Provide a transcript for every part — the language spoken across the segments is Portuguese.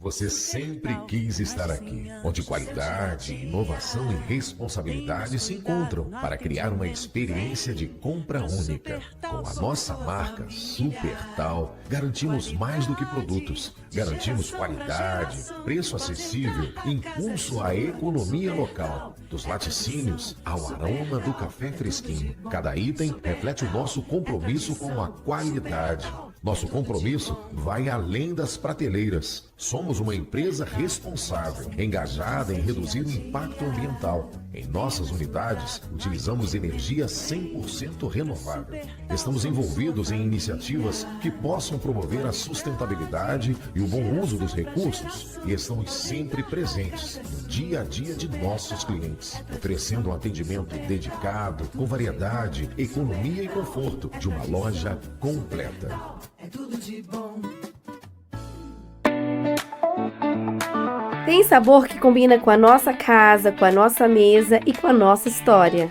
Você sempre quis estar aqui, onde qualidade, inovação e responsabilidade se encontram para criar uma experiência de compra única. Com a nossa marca Supertal, garantimos mais do que produtos. Garantimos qualidade, preço acessível, impulso à economia local. Dos laticínios ao aroma do café fresquinho. Cada item reflete o nosso compromisso com a qualidade. Nosso compromisso vai além das prateleiras. Somos uma empresa responsável, engajada em reduzir o impacto ambiental. Em nossas unidades, utilizamos energia 100% renovável. Estamos envolvidos em iniciativas que possam promover a sustentabilidade e o bom uso dos recursos e estamos sempre presentes no dia a dia de nossos clientes, oferecendo um atendimento dedicado, com variedade, economia e conforto de uma loja completa. É tudo de bom. Tem sabor que combina com a nossa casa, com a nossa mesa e com a nossa história.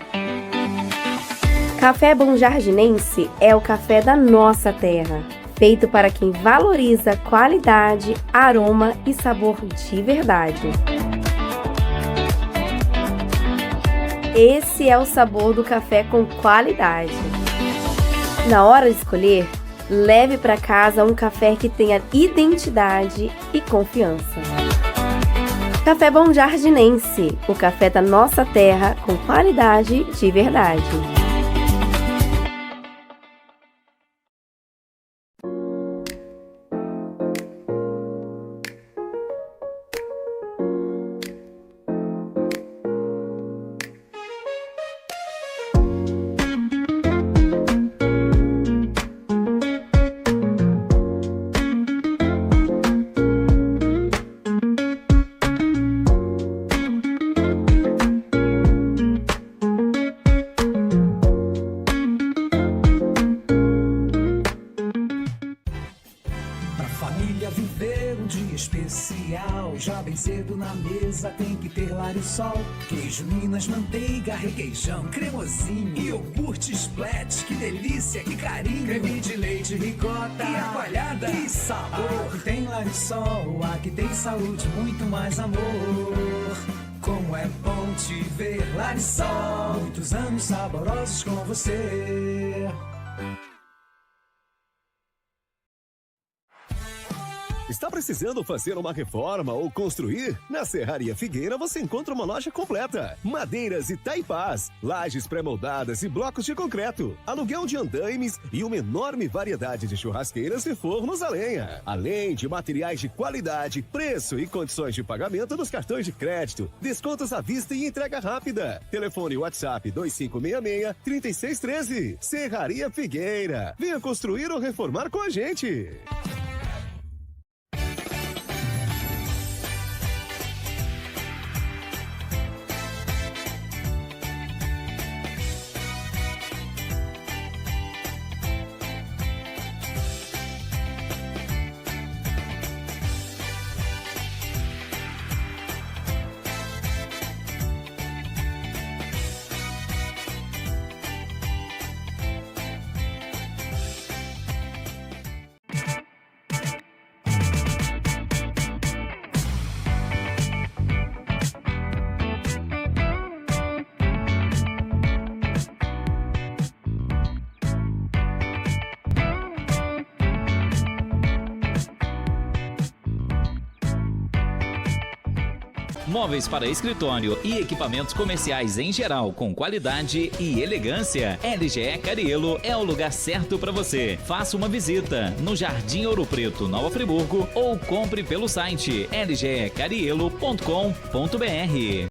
Café Bom Jardinense é o café da nossa terra, feito para quem valoriza qualidade, aroma e sabor de verdade. Esse é o sabor do café com qualidade. Na hora de escolher, leve para casa um café que tenha identidade e confiança. Café Bom Jardinense, o café da nossa terra com qualidade de verdade. Já bem cedo na mesa tem que ter Larisol. Queijo, Minas, manteiga, requeijão, cremosinho, iogurte splat, que delícia, que carinho. Creme de leite, ricota e a coalhada, que sabor. Aqui tem Larisol, aqui tem saúde, muito mais amor. Como é bom te ver, Larisol. Muitos anos saborosos com você. Está precisando fazer uma reforma ou construir? Na Serraria Figueira você encontra uma loja completa. Madeiras e taipás, lajes pré-moldadas e blocos de concreto, aluguel de andaimes e uma enorme variedade de churrasqueiras e fornos a lenha. Além de materiais de qualidade, preço e condições de pagamento dos cartões de crédito, descontos à vista e entrega rápida. Telefone WhatsApp 2566-3613. Serraria Figueira. Venha construir ou reformar com a gente. Móveis para escritório e equipamentos comerciais em geral com qualidade e elegância. LGE Cariello é o lugar certo para você. Faça uma visita no Jardim Ouro Preto, Nova Friburgo, ou compre pelo site lgecariello.com.br.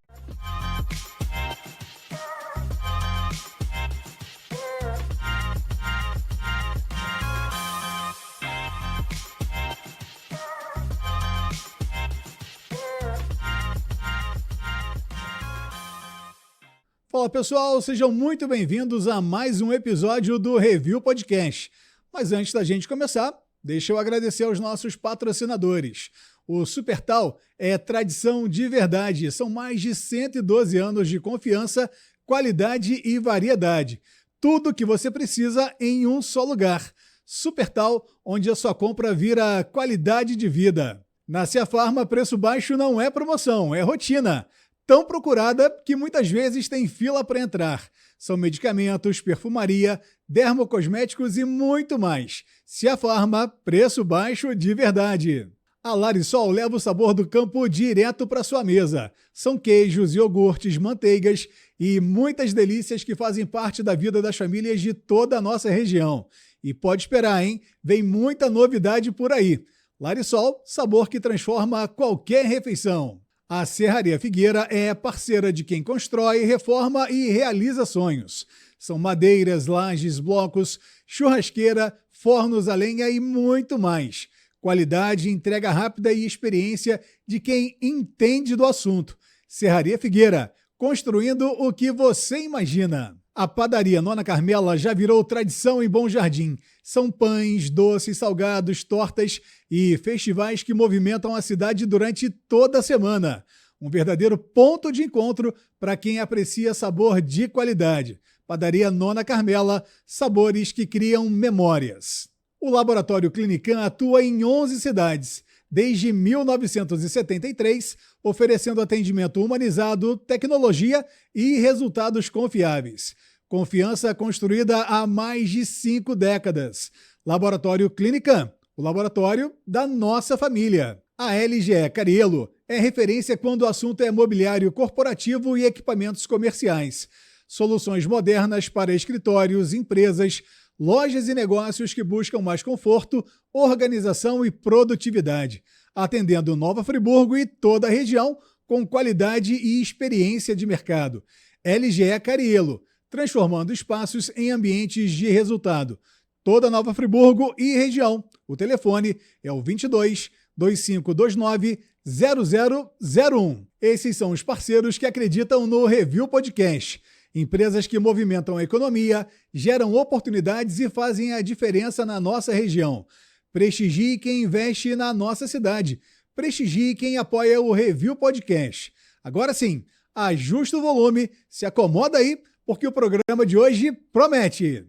Fala pessoal, sejam muito bem-vindos a mais um episódio do Review Podcast. Mas antes da gente começar, deixa eu agradecer aos nossos patrocinadores. O Supertal é tradição de verdade, são mais de 112 anos de confiança, qualidade e variedade. Tudo que você precisa em um só lugar. Supertal, onde a sua compra vira qualidade de vida. Na Ciafarma, preço baixo não é promoção, é rotina. Tão procurada que muitas vezes tem fila para entrar. São medicamentos, perfumaria, dermocosméticos e muito mais. Ciafarma, preço baixo de verdade. A Larisol leva o sabor do campo direto para sua mesa. São queijos, iogurtes, manteigas e muitas delícias que fazem parte da vida das famílias de toda a nossa região. E pode esperar, hein? Vem muita novidade por aí. Larisol, sabor que transforma qualquer refeição. A Serraria Figueira é parceira de quem constrói, reforma e realiza sonhos. São madeiras, lajes, blocos, churrasqueira, fornos a lenha e muito mais. Qualidade, entrega rápida e experiência de quem entende do assunto. Serraria Figueira, construindo o que você imagina. A padaria Nona Carmela já virou tradição em Bom Jardim. São pães, doces, salgados, tortas e festivais que movimentam a cidade durante toda a semana. Um verdadeiro ponto de encontro para quem aprecia sabor de qualidade. Padaria Nona Carmela, sabores que criam memórias. O Laboratório Clinican atua em 11 cidades, desde 1973, oferecendo atendimento humanizado, tecnologia e resultados confiáveis. Confiança construída há mais de 5 décadas. Laboratório Clinican, o laboratório da nossa família. A LGE Carielo é referência quando o assunto é mobiliário corporativo e equipamentos comerciais. Soluções modernas para escritórios, empresas, lojas e negócios que buscam mais conforto, organização e produtividade, atendendo Nova Friburgo e toda a região com qualidade e experiência de mercado. LGE Carielo, transformando espaços em ambientes de resultado. Toda Nova Friburgo e região. O telefone é o 22 2529 0001. Esses são os parceiros que acreditam no Review Podcast. Empresas que movimentam a economia, geram oportunidades e fazem a diferença na nossa região. Prestigie quem investe na nossa cidade. Prestigie quem apoia o Review Podcast. Agora sim, ajusta o volume, se acomoda aí, porque o programa de hoje promete.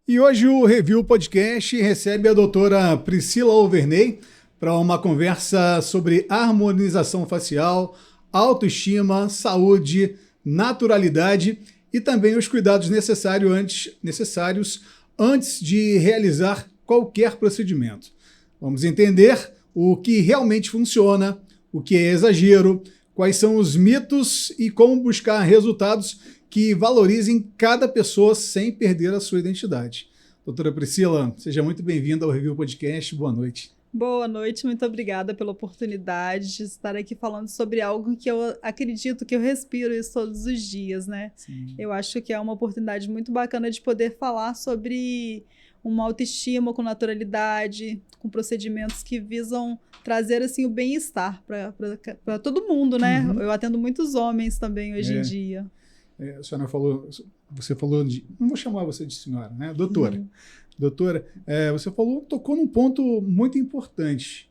E hoje o Review Podcast recebe a doutora Priscila Overney para uma conversa sobre harmonização facial, autoestima, saúde, naturalidade e também os cuidados necessários antes de realizar qualquer procedimento. Vamos entender o que realmente funciona, o que é exagero, quais são os mitos e como buscar resultados que valorizem cada pessoa sem perder a sua identidade. Doutora Priscila, seja muito bem-vinda ao Review Podcast. Boa noite. Boa noite, muito obrigada pela oportunidade de estar aqui falando sobre algo que eu acredito que eu respiro isso todos os dias, né? Sim. Eu acho que é uma oportunidade muito bacana de poder falar sobre uma autoestima com naturalidade, com procedimentos que visam trazer assim, o bem-estar para todo mundo, né? Uhum. Eu atendo muitos homens também hoje em dia. A senhora você falou de... Não vou chamar você de senhora, né? Doutora. Uhum. Doutora, você tocou num ponto muito importante.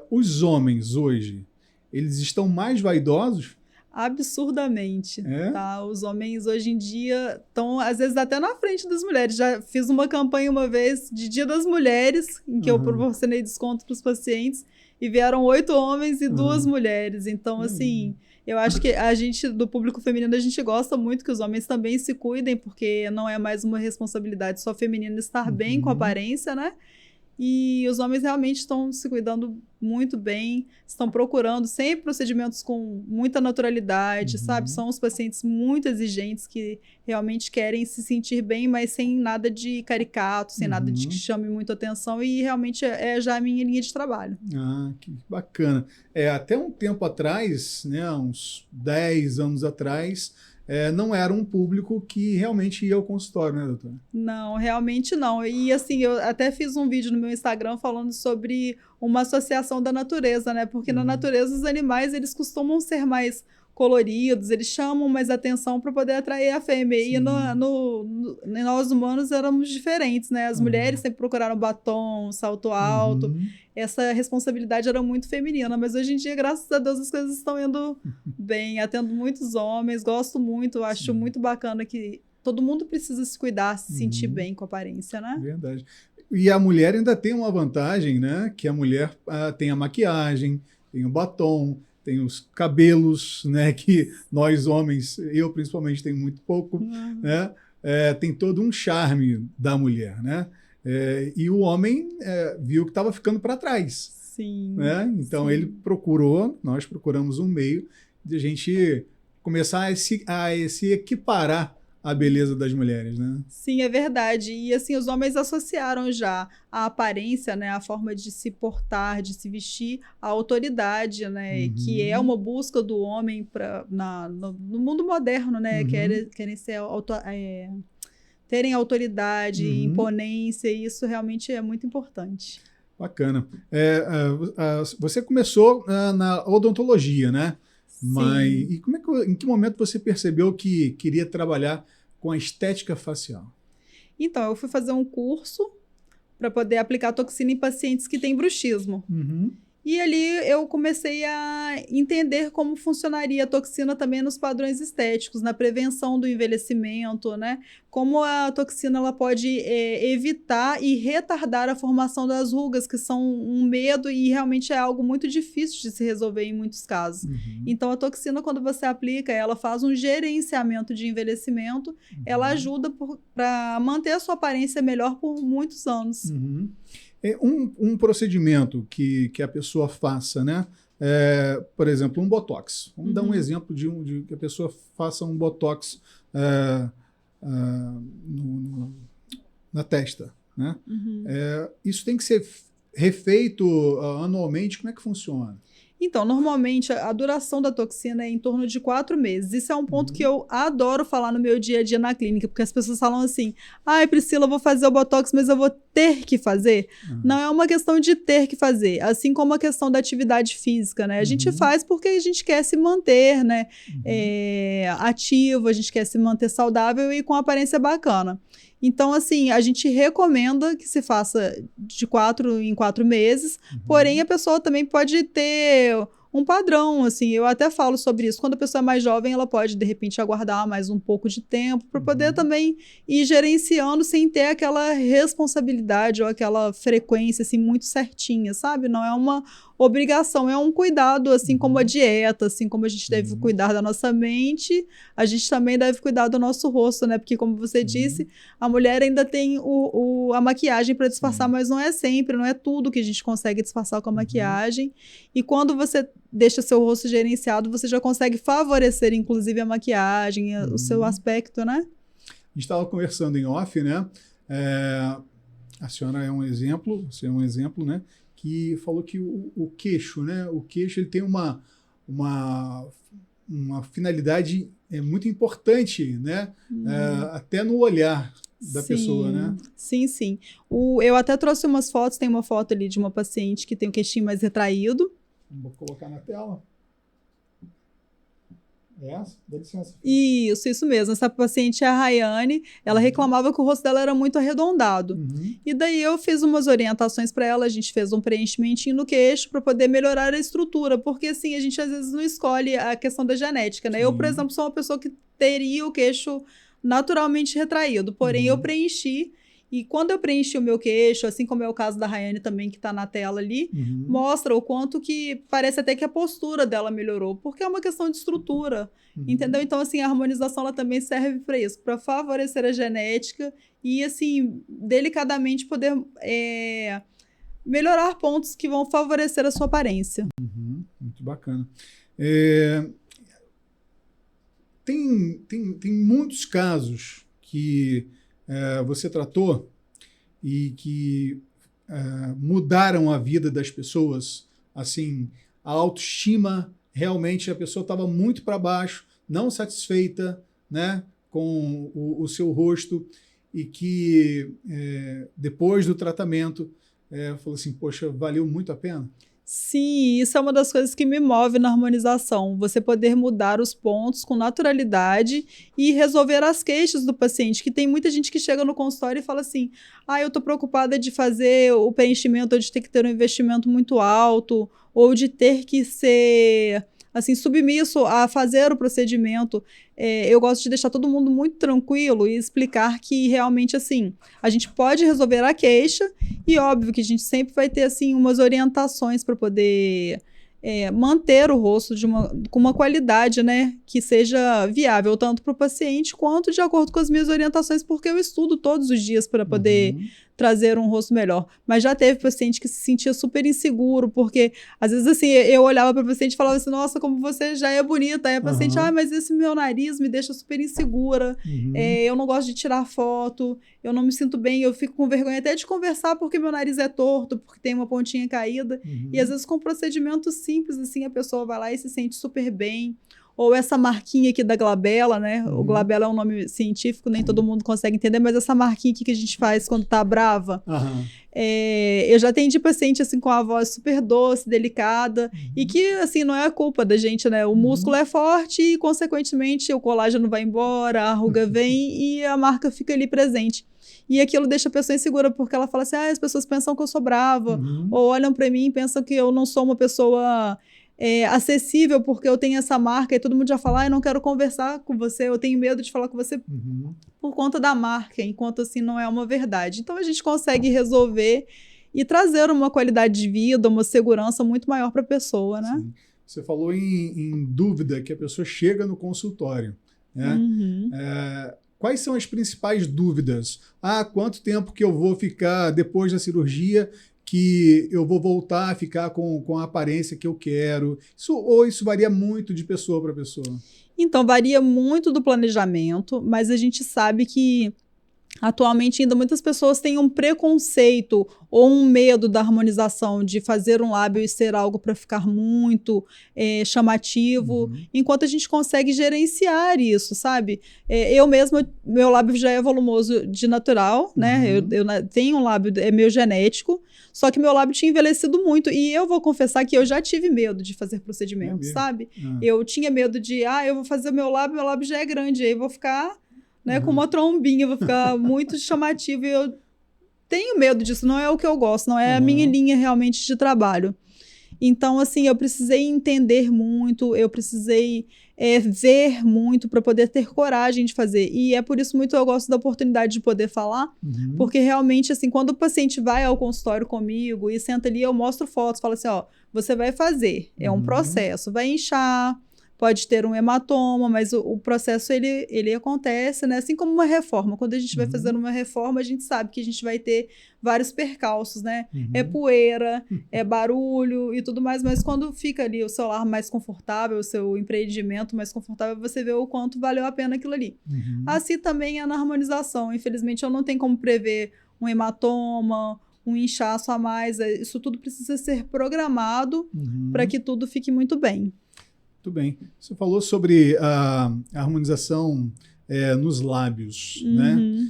Os homens hoje, eles estão mais vaidosos? Absurdamente, tá? Os homens hoje em dia estão, às vezes, até na frente das mulheres. Já fiz uma campanha uma vez de Dia das Mulheres, em que eu proporcionei desconto para os pacientes, e vieram 8 homens e 2 mulheres. Então, assim, eu acho que a gente, do público feminino, a gente gosta muito que os homens também se cuidem, porque não é mais uma responsabilidade só feminina estar bem com a aparência, né? E os homens realmente estão se cuidando muito bem, estão procurando sempre procedimentos com muita naturalidade, sabe? São os pacientes muito exigentes que realmente querem se sentir bem, mas sem nada de caricato, sem nada de que chame muito atenção, e realmente é já a minha linha de trabalho. Ah, que bacana. Até um tempo atrás, né, uns 10 anos atrás, não era um público que realmente ia ao consultório, né, doutora? Não, realmente não. E assim, eu até fiz um vídeo no meu Instagram falando sobre uma associação da natureza, né? Porque na natureza os animais, eles costumam ser mais coloridos, eles chamam mais atenção para poder atrair a fêmea. Sim. E nós humanos éramos diferentes, né? As mulheres sempre procuraram batom, salto alto. Essa responsabilidade era muito feminina, mas hoje em dia, graças a Deus, as coisas estão indo bem. Atendo muitos homens, gosto muito, acho muito bacana que todo mundo precisa se cuidar, se sentir bem com a aparência, né? Verdade. E a mulher ainda tem uma vantagem, né? Que a mulher tem a maquiagem, tem o batom, tem os cabelos, né? Que nós homens, eu principalmente tenho muito pouco, né? Tem todo um charme da mulher, né? E o homem viu que estava ficando para trás. Sim. Né? Então sim. nós procuramos um meio de a gente começar a se equiparar à beleza das mulheres, né? Sim, é verdade. E assim, os homens associaram já a aparência, né, a forma de se portar, de se vestir, à autoridade, né, que é uma busca do homem no mundo moderno, né, querem ser terem autoridade, imponência, e isso realmente é muito importante. Bacana. Você começou na odontologia, né? Sim. Em que momento você percebeu que queria trabalhar com a estética facial? Então, eu fui fazer um curso para poder aplicar toxina em pacientes que têm bruxismo. E ali eu comecei a entender como funcionaria a toxina também nos padrões estéticos, na prevenção do envelhecimento, né? Como a toxina ela pode evitar e retardar a formação das rugas, que são um medo e realmente é algo muito difícil de se resolver em muitos casos. Então, a toxina, quando você aplica, ela faz um gerenciamento de envelhecimento, ela ajuda para manter a sua aparência melhor por muitos anos. Um procedimento que a pessoa faça, né? Por exemplo, um botox. Vamos dar um exemplo de que a pessoa faça um botox na testa, né? Isso tem que ser refeito anualmente. Como é que funciona? Então, normalmente, a duração da toxina é em torno de 4 meses. Isso é um ponto que eu adoro falar no meu dia a dia na clínica, porque as pessoas falam assim, ai, Priscila, eu vou fazer o botox, mas eu vou ter que fazer. Não é uma questão de ter que fazer, assim como a questão da atividade física, né? A gente faz porque a gente quer se manter, né, ativo, a gente quer se manter saudável e com aparência bacana. Então, assim, a gente recomenda que se faça de 4 em 4 meses, porém a pessoa também pode ter um padrão, assim, eu até falo sobre isso. Quando a pessoa é mais jovem, ela pode, de repente, aguardar mais um pouco de tempo para poder também ir gerenciando sem ter aquela responsabilidade ou aquela frequência, assim, muito certinha, sabe? Não é uma obrigação, é um cuidado, assim como a dieta, assim como a gente deve cuidar da nossa mente, a gente também deve cuidar do nosso rosto, né? Porque, como você disse, a mulher ainda tem a maquiagem para disfarçar, mas não é sempre, não é tudo que a gente consegue disfarçar com a maquiagem. E quando você deixa seu rosto gerenciado, você já consegue favorecer, inclusive, a maquiagem, o seu aspecto, né? A gente estava conversando em off, né? A senhora é um exemplo, você é um exemplo, né? Que falou que o queixo, né? O queixo ele tem uma finalidade muito importante, né? Até no olhar da pessoa, né? Sim, sim. Eu até trouxe umas fotos, tem uma foto ali de uma paciente que tem o queixinho mais retraído. Vou colocar na tela. Essa? Dá licença. Isso mesmo. Essa paciente é a Rayane. Ela reclamava que o rosto dela era muito arredondado. E daí eu fiz umas orientações para ela. A gente fez um preenchimentinho no queixo para poder melhorar a estrutura. Porque, assim, a gente às vezes não escolhe a questão da genética, né? Eu, por exemplo, sou uma pessoa que teria o queixo naturalmente retraído. Porém, eu preenchi. E quando eu preenchi o meu queixo, assim como é o caso da Rayane também, que está na tela ali, mostra o quanto que parece até que a postura dela melhorou, porque é uma questão de estrutura, entendeu? Então, assim, a harmonização ela também serve para isso, para favorecer a genética e, assim, delicadamente poder melhorar pontos que vão favorecer a sua aparência. Muito bacana. Tem muitos casos que você tratou e que mudaram a vida das pessoas, assim, a autoestima, realmente a pessoa estava muito para baixo, não satisfeita, né, com o seu rosto e que depois do tratamento falou assim, poxa, valeu muito a pena? Sim, isso é uma das coisas que me move na harmonização. Você poder mudar os pontos com naturalidade e resolver as queixas do paciente, que tem muita gente que chega no consultório e fala assim, eu tô preocupada de fazer o preenchimento ou de ter que ter um investimento muito alto ou de ter que ser assim, submisso a fazer o procedimento. Eu gosto de deixar todo mundo muito tranquilo e explicar que realmente, assim, a gente pode resolver a queixa e óbvio que a gente sempre vai ter, assim, umas orientações para poder manter o rosto com uma qualidade, né, que seja viável tanto para o paciente quanto de acordo com as minhas orientações, porque eu estudo todos os dias para poder trazer um rosto melhor. Mas já teve paciente que se sentia super inseguro, porque às vezes assim, eu olhava para o paciente e falava assim, nossa, como você já é bonita. Aí a paciente, mas esse meu nariz me deixa super insegura, eu não gosto de tirar foto, eu não me sinto bem, eu fico com vergonha até de conversar porque meu nariz é torto, porque tem uma pontinha caída. E às vezes com procedimentos simples, assim, a pessoa vai lá e se sente super bem. Ou essa marquinha aqui da glabela, né? O glabela é um nome científico, nem todo mundo consegue entender, mas essa marquinha aqui que a gente faz quando tá brava. Eu já atendi paciente assim com a voz super doce, delicada, e que assim não é a culpa da gente, né? O músculo é forte e consequentemente o colágeno vai embora, a ruga vem e a marca fica ali presente. E aquilo deixa a pessoa insegura, porque ela fala assim, as pessoas pensam que eu sou brava, ou olham para mim e pensam que eu não sou uma pessoa acessível porque eu tenho essa marca, e todo mundo já fala, eu não quero conversar com você, eu tenho medo de falar com você por conta da marca, enquanto assim não é uma verdade. Então a gente consegue resolver e trazer uma qualidade de vida, uma segurança muito maior para a pessoa, né? Sim. Você falou em dúvida que a pessoa chega no consultório, né? Quais são as principais dúvidas? Quanto tempo que eu vou ficar depois da cirurgia que eu vou voltar a ficar com a aparência que eu quero? Isso varia muito de pessoa para pessoa? Então, varia muito do planejamento, mas a gente sabe que atualmente ainda muitas pessoas têm um preconceito ou um medo da harmonização, de fazer um lábio e ser algo para ficar muito chamativo, enquanto a gente consegue gerenciar isso, sabe? Eu mesma, meu lábio já é volumoso de natural, né? Eu tenho um lábio, é meu genético, só que meu lábio tinha envelhecido muito, e eu vou confessar que eu já tive medo de fazer procedimento, sabe? Eu tinha medo de, eu vou fazer meu lábio já é grande, aí eu vou ficar, né, com uma trombinha, vou ficar muito chamativo, e eu tenho medo disso, não é o que eu gosto, não é a minha linha realmente de trabalho. Então, assim, eu precisei entender muito, eu precisei ver muito para poder ter coragem de fazer. E é por isso muito eu gosto da oportunidade de poder falar, porque realmente, assim, quando o paciente vai ao consultório comigo e senta ali, eu mostro fotos, falo assim, você vai fazer, é um processo, vai inchar, pode ter um hematoma, mas o processo ele acontece, né? Assim como uma reforma. Quando a gente vai fazer uma reforma, a gente sabe que a gente vai ter vários percalços, né? É poeira, é barulho e tudo mais, mas quando fica ali o seu lar mais confortável, o seu empreendimento mais confortável, você vê o quanto valeu a pena aquilo ali. Assim também é na harmonização. Infelizmente, eu não tenho como prever um hematoma, um inchaço a mais. Isso tudo precisa ser programado para que tudo fique muito bem. Muito bem. Você falou sobre a harmonização nos lábios, né?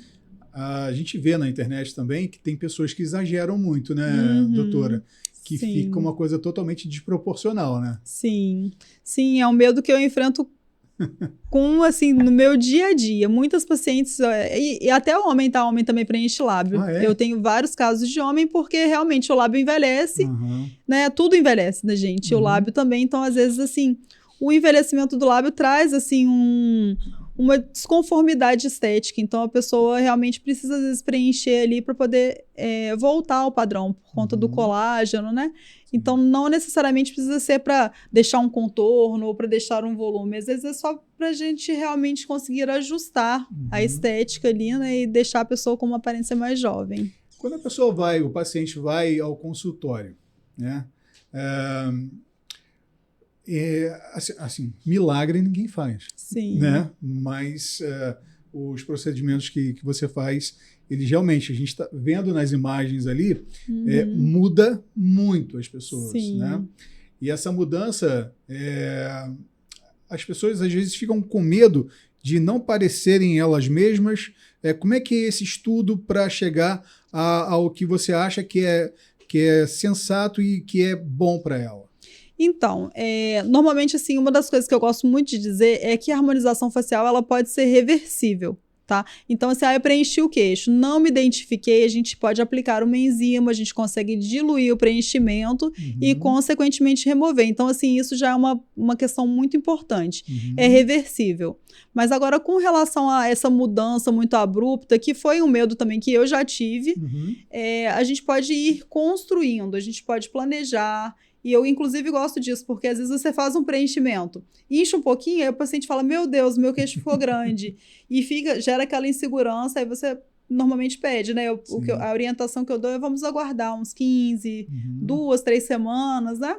A gente vê na internet também que tem pessoas que exageram muito, né, doutora? Que fica uma coisa totalmente desproporcional, né? Sim. Sim, é um medo que eu enfrento assim, no meu dia a dia. Muitas pacientes, e até o homem, tá? O homem também preenche lábio. Eu tenho vários casos de homem, porque realmente o lábio envelhece, né? Tudo envelhece da gente, o lábio também. Então, às vezes, assim, o envelhecimento do lábio traz, assim, uma desconformidade estética. Então, a pessoa realmente precisa, às vezes, preencher ali para poder voltar ao padrão, por conta do colágeno, né? Então, não necessariamente precisa ser para deixar um contorno ou para deixar um volume. Às vezes é só para a gente realmente conseguir ajustar a estética ali, né? E deixar a pessoa com uma aparência mais jovem. Quando o paciente vai ao consultório, né? Assim, milagre ninguém faz. Sim. Né? Mas os procedimentos que você faz, eles realmente, a gente está vendo nas imagens ali, muda muito as pessoas. Sim. Né? E essa mudança, as pessoas às vezes ficam com medo de não parecerem elas mesmas. Como é que é esse estudo para chegar ao que você acha que é sensato e que é bom para ela? Então, normalmente, assim, uma das coisas que eu gosto muito de dizer é que a harmonização facial ela pode ser reversível, tá? Então, assim, eu preenchi o queixo, não me identifiquei, a gente pode aplicar uma enzima, a gente consegue diluir o preenchimento e, consequentemente, remover. Então, assim, isso já é uma questão muito importante. É reversível. Mas agora, com relação a essa mudança muito abrupta, que foi um medo também que eu já tive, a gente pode ir construindo, a gente pode planejar. E eu, inclusive, gosto disso, porque às vezes você faz um preenchimento, incha um pouquinho, aí o paciente fala, meu Deus, meu queixo ficou grande. E gera aquela insegurança, aí você normalmente pede, né? A orientação que eu dou é vamos aguardar uns 15, 2, 3 semanas, né?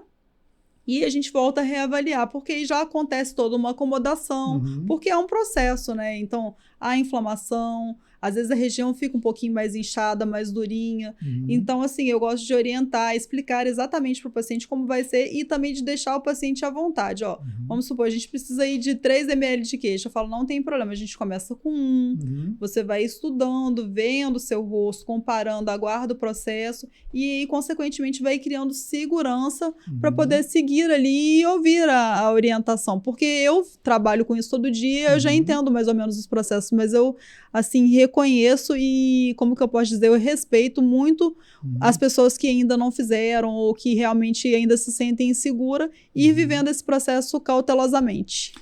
E a gente volta a reavaliar, porque aí já acontece toda uma acomodação, porque é um processo, né? Então, a inflamação, às vezes a região fica um pouquinho mais inchada, mais durinha. Então, assim, eu gosto de orientar, explicar exatamente para o paciente como vai ser e também de deixar o paciente à vontade. Ó, vamos supor, a gente precisa ir de 3 ml de queixo. Eu falo, não tem problema, a gente começa com 1, você vai estudando, vendo o seu rosto, comparando, aguarda o processo e, consequentemente, vai criando segurança para poder seguir ali e ouvir a orientação. Porque eu trabalho com isso todo dia, eu já entendo mais ou menos os processos, mas eu, assim, reconheço e, como que eu posso dizer, eu respeito muito as pessoas que ainda não fizeram ou que realmente ainda se sentem inseguras e ir vivendo esse processo cautelosamente.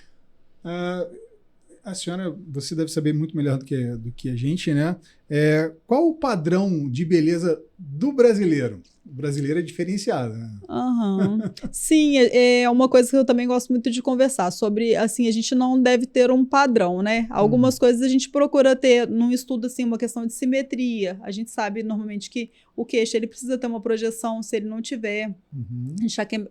A senhora, você deve saber muito melhor do que a gente, né? Qual o padrão de beleza do brasileiro? O brasileiro é diferenciado, né? Sim, é uma coisa que eu também gosto muito de conversar sobre, assim, a gente não deve ter um padrão, né? Algumas coisas a gente procura ter num estudo, assim, uma questão de simetria. A gente sabe normalmente que o queixo, ele precisa ter uma projeção, se ele não tiver.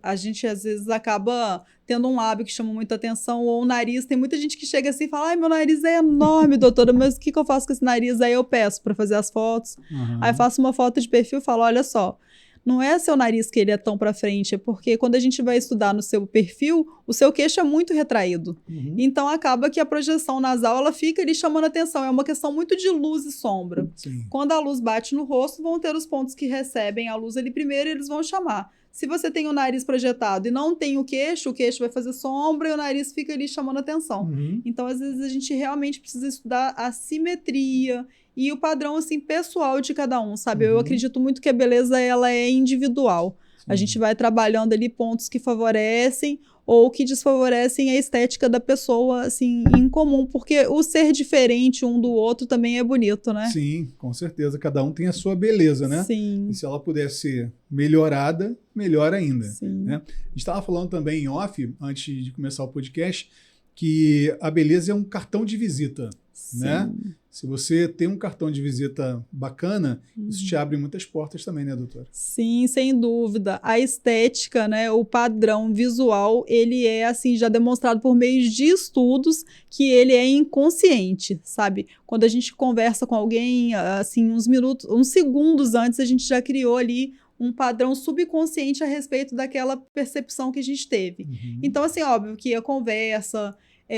A gente às vezes acaba tendo um lábio que chama muita atenção, ou o nariz, tem muita gente que chega assim e fala, ai, meu nariz é enorme, doutora, mas o que eu faço com esse nariz? Aí eu peço para fazer as fotos, aí eu faço uma foto de perfil e falo, olha só, não é seu nariz que ele é tão para frente, é porque quando a gente vai estudar no seu perfil, o seu queixo é muito retraído. Então, acaba que a projeção nasal, ela fica ali chamando atenção. É uma questão muito de luz e sombra. Quando a luz bate no rosto, vão ter os pontos que recebem a luz ali primeiro e eles vão chamar. Se você tem o nariz projetado e não tem o queixo vai fazer sombra e o nariz fica ali chamando atenção. Então, às vezes, a gente realmente precisa estudar a simetria e o padrão, assim, pessoal de cada um, sabe? Eu acredito muito que a beleza, ela é individual. A gente vai trabalhando ali pontos que favorecem ou que desfavorecem a estética da pessoa, assim, em comum, porque o ser diferente um do outro também é bonito, né? Sim, com certeza. Cada um tem a sua beleza, né? Sim. E se ela puder ser melhorada, melhor ainda. Né? A gente estava falando também em off, antes de começar o podcast, que a beleza é um cartão de visita, né? Se você tem um cartão de visita bacana, isso te abre muitas portas também, né, doutora? Sim, sem dúvida. A estética, né, o padrão visual, ele é, assim, já demonstrado por meio de estudos que ele é inconsciente, sabe? Quando a gente conversa com alguém, assim, uns segundos antes, a gente já criou ali um padrão subconsciente a respeito daquela percepção que a gente teve. Então, assim, óbvio que a conversa,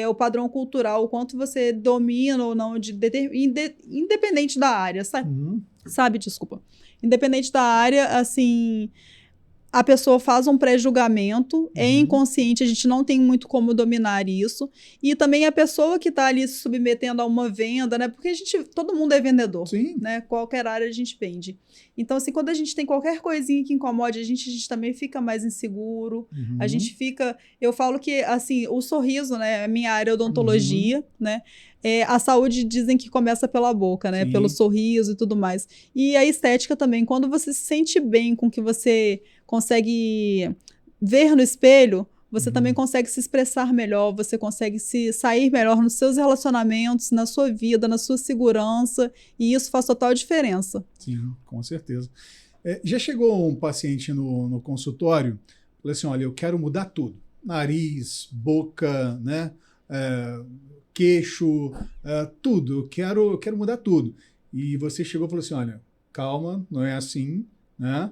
o padrão cultural, o quanto você domina ou não, independente da área, sabe? Desculpa. Independente da área, assim, a pessoa faz um pré-julgamento, é inconsciente, a gente não tem muito como dominar isso. E também a pessoa que está ali se submetendo a uma venda, né? Porque todo mundo é vendedor, né? Qualquer área a gente vende. Então, assim, quando a gente tem qualquer coisinha que incomode a gente também fica mais inseguro. A gente fica... Eu falo que, assim, o sorriso, né? A minha área é odontologia, né? A saúde dizem que começa pela boca, né? Pelo sorriso e tudo mais. E a estética também. Quando você se sente bem com o que você consegue ver no espelho, você também consegue se expressar melhor, você consegue sair melhor nos seus relacionamentos, na sua vida, na sua segurança, e isso faz total diferença. Sim, com certeza. Já chegou um paciente no consultório, falou assim, olha, eu quero mudar tudo. Nariz, boca, né? Queixo, tudo. Eu quero mudar tudo. E você chegou e falou assim, olha, calma, não é assim, né?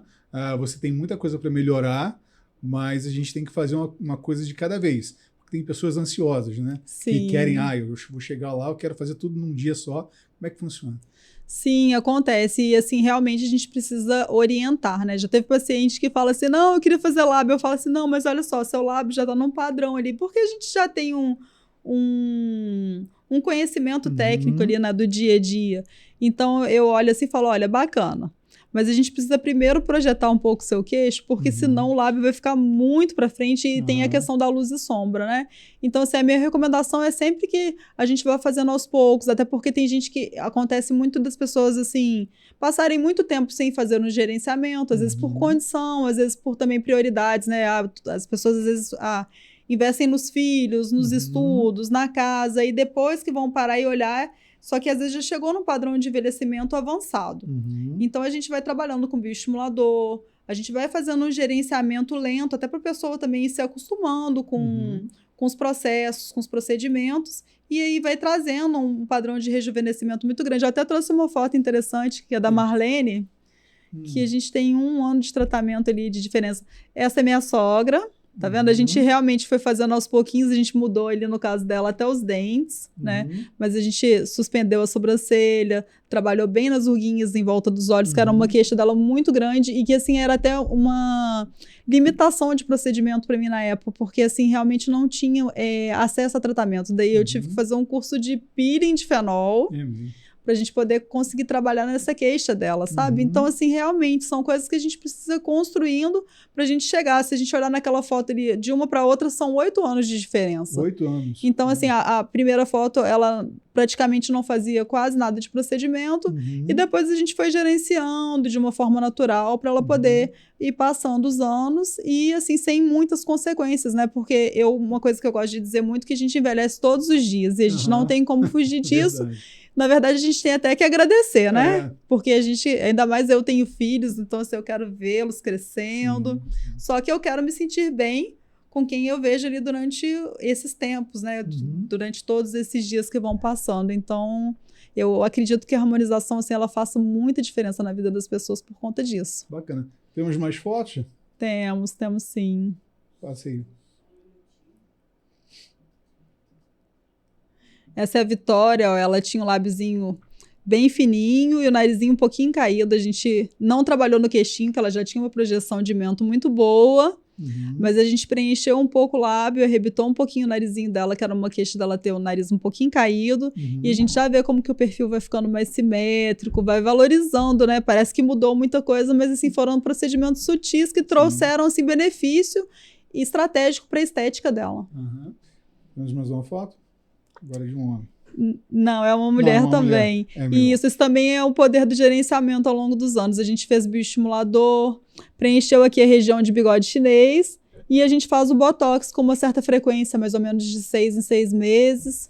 Você tem muita coisa para melhorar, mas a gente tem que fazer uma coisa de cada vez. Porque tem pessoas ansiosas, né? Que querem, eu vou chegar lá, eu quero fazer tudo num dia só. Como é que funciona? Sim, acontece. E, assim, realmente a gente precisa orientar, né? Já teve paciente que fala assim, não, eu queria fazer lábio. Eu falo assim, não, mas olha só, seu lábio já tá num padrão ali. Porque a gente já tem um um conhecimento técnico ali, né, do dia a dia. Então, eu olho assim e falo, olha, bacana. Mas a gente precisa primeiro projetar um pouco o seu queixo, porque senão o lábio vai ficar muito para frente e tem a questão da luz e sombra, né? Então, assim, a minha recomendação é sempre que a gente vá fazendo aos poucos, até porque tem gente que acontece muito das pessoas, assim, passarem muito tempo sem fazer um gerenciamento, às vezes por condição, às vezes por também prioridades, né? As pessoas, às vezes, investem nos filhos, nos estudos, na casa, e depois que vão parar e olhar... Só que às vezes já chegou num padrão de envelhecimento avançado. Então a gente vai trabalhando com bioestimulador, a gente vai fazendo um gerenciamento lento, até para a pessoa também ir se acostumando com os processos, com os procedimentos, e aí vai trazendo um padrão de rejuvenescimento muito grande. Eu até trouxe uma foto interessante, que é da Marlene, que a gente tem 1 ano de tratamento ali de diferença. Essa é minha sogra. Tá vendo? A gente realmente foi fazendo aos pouquinhos, a gente mudou ali, no caso dela, até os dentes, né? Mas a gente suspendeu a sobrancelha, trabalhou bem nas ruguinhas em volta dos olhos, que era uma queixa dela muito grande e que, assim, era até uma limitação de procedimento para mim na época, porque, assim, realmente não tinha acesso a tratamento. Daí eu tive que fazer um curso de peeling de fenol, pra gente poder conseguir trabalhar nessa queixa dela, sabe? Então, assim, realmente são coisas que a gente precisa construindo pra gente chegar. Se a gente olhar naquela foto ali, de uma pra outra, são 8 anos de diferença. 8 anos. Então, assim, a primeira foto, ela praticamente não fazia quase nada de procedimento, e depois a gente foi gerenciando de uma forma natural para ela poder ir passando os anos e, assim, sem muitas consequências, né? Porque uma coisa que eu gosto de dizer muito é que a gente envelhece todos os dias e a gente não tem como fugir disso. Na verdade, a gente tem até que agradecer, né? Porque a gente, ainda mais eu tenho filhos, então assim, eu quero vê-los crescendo. Só que eu quero me sentir bem com quem eu vejo ali durante esses tempos, né? Durante todos esses dias que vão passando. Então, eu acredito que a harmonização, assim, ela faça muita diferença na vida das pessoas por conta disso. Bacana. Temos mais fotos? Temos sim. Passei. Essa é a Vitória, ó, ela tinha um lábiozinho bem fininho e o narizinho um pouquinho caído. A gente não trabalhou no queixinho, que ela já tinha uma projeção de mento muito boa, mas a gente preencheu um pouco o lábio, arrebitou um pouquinho o narizinho dela, que era uma queixa dela ter o nariz um pouquinho caído, e a gente já vê como que o perfil vai ficando mais simétrico, vai valorizando, né? Parece que mudou muita coisa, mas assim, foram procedimentos sutis que trouxeram assim, benefício estratégico para a estética dela. Temos mais uma foto? Agora de um homem. Não, é uma mulher também. E isso também é o poder do gerenciamento ao longo dos anos. A gente fez bioestimulador, preencheu aqui a região de bigode chinês e a gente faz o botox com uma certa frequência, mais ou menos de 6 em 6 meses.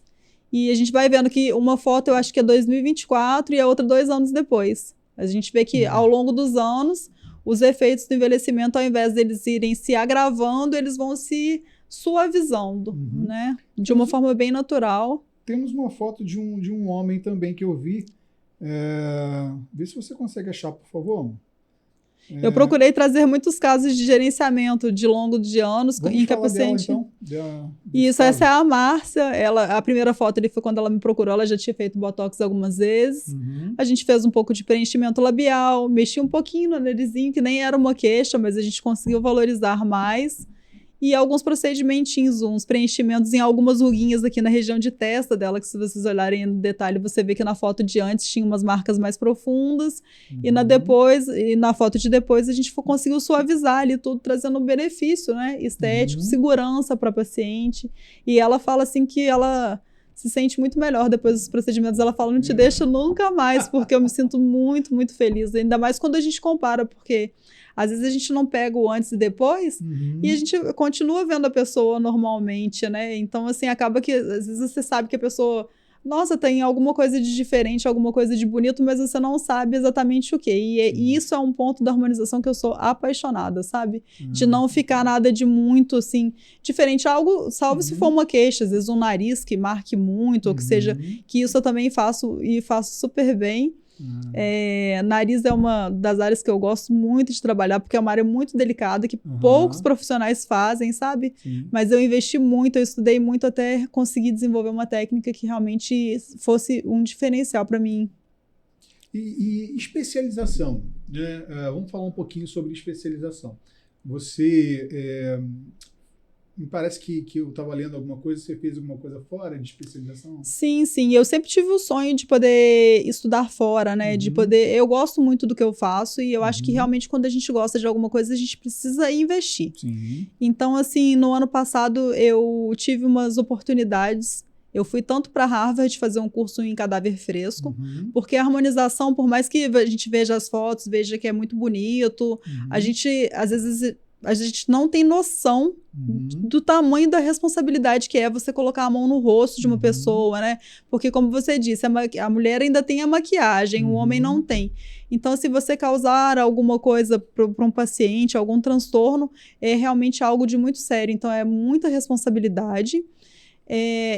E a gente vai vendo que uma foto eu acho que é 2024 e a outra 2 anos depois. A gente vê que ao longo dos anos, os efeitos do envelhecimento, ao invés deles irem se agravando, eles vão se suavizando, né? De uma forma bem natural. Temos uma foto de um homem também que eu vi. Vê se você consegue achar, por favor. Eu procurei trazer muitos casos de gerenciamento de longo de anos. Vamos em que a falar paciente... dela, então? Isso, essa é a Márcia. A primeira foto ali foi quando ela me procurou. Ela já tinha feito botox algumas vezes. A gente fez um pouco de preenchimento labial, mexi um pouquinho no narizinho, que nem era uma queixa, mas a gente conseguiu valorizar mais. E alguns procedimentinhos, uns preenchimentos em algumas ruguinhas aqui na região de testa dela, que se vocês olharem no detalhe, você vê que na foto de antes tinha umas marcas mais profundas, e na foto de depois a gente conseguiu suavizar ali tudo, trazendo um benefício, né, estético, segurança para a paciente. E ela fala assim que ela se sente muito melhor depois dos procedimentos. Ela fala, não te deixa nunca mais, porque eu me sinto muito, muito feliz, ainda mais quando a gente compara, porque às vezes a gente não pega o antes e depois e a gente continua vendo a pessoa normalmente, né? Então, assim, acaba que às vezes você sabe que a pessoa, nossa, tem alguma coisa de diferente, alguma coisa de bonito, mas você não sabe exatamente o quê. E isso é um ponto da harmonização que eu sou apaixonada, sabe? De não ficar nada de muito, assim, diferente. Algo, salvo se for uma queixa, às vezes um nariz que marque muito, ou que seja, que isso eu também faço e faço super bem. Nariz é uma das áreas que eu gosto muito de trabalhar, porque é uma área muito delicada, que poucos profissionais fazem, sabe? Mas eu investi muito, eu estudei muito até conseguir desenvolver uma técnica que realmente fosse um diferencial para mim. E especialização, né? Vamos falar um pouquinho sobre especialização. Você me parece que eu estava lendo alguma coisa, você fez alguma coisa fora de especialização? Sim, sim. Eu sempre tive o sonho de poder estudar fora, né? De poder... Eu gosto muito do que eu faço e eu acho que realmente quando a gente gosta de alguma coisa, a gente precisa investir. Sim. Então, assim, no ano passado eu tive umas oportunidades. Eu fui tanto para Harvard fazer um curso em cadáver fresco, porque a harmonização, por mais que a gente veja as fotos, veja que é muito bonito, a gente, às vezes... A gente não tem noção do tamanho da responsabilidade que é você colocar a mão no rosto de uma pessoa, né? Porque, como você disse, a mulher ainda tem a maquiagem, o homem não tem. Então, se você causar alguma coisa para um paciente, algum transtorno, é realmente algo de muito sério. Então, é muita responsabilidade.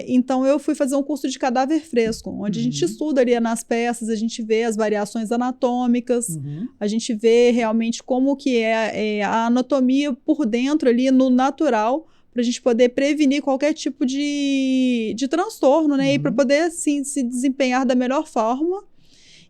Então, eu fui fazer um curso de cadáver fresco, onde a gente estuda ali nas peças, a gente vê as variações anatômicas, a gente vê realmente como que é a anatomia por dentro ali no natural, para a gente poder prevenir qualquer tipo de transtorno, né? E para poder, assim, se desempenhar da melhor forma.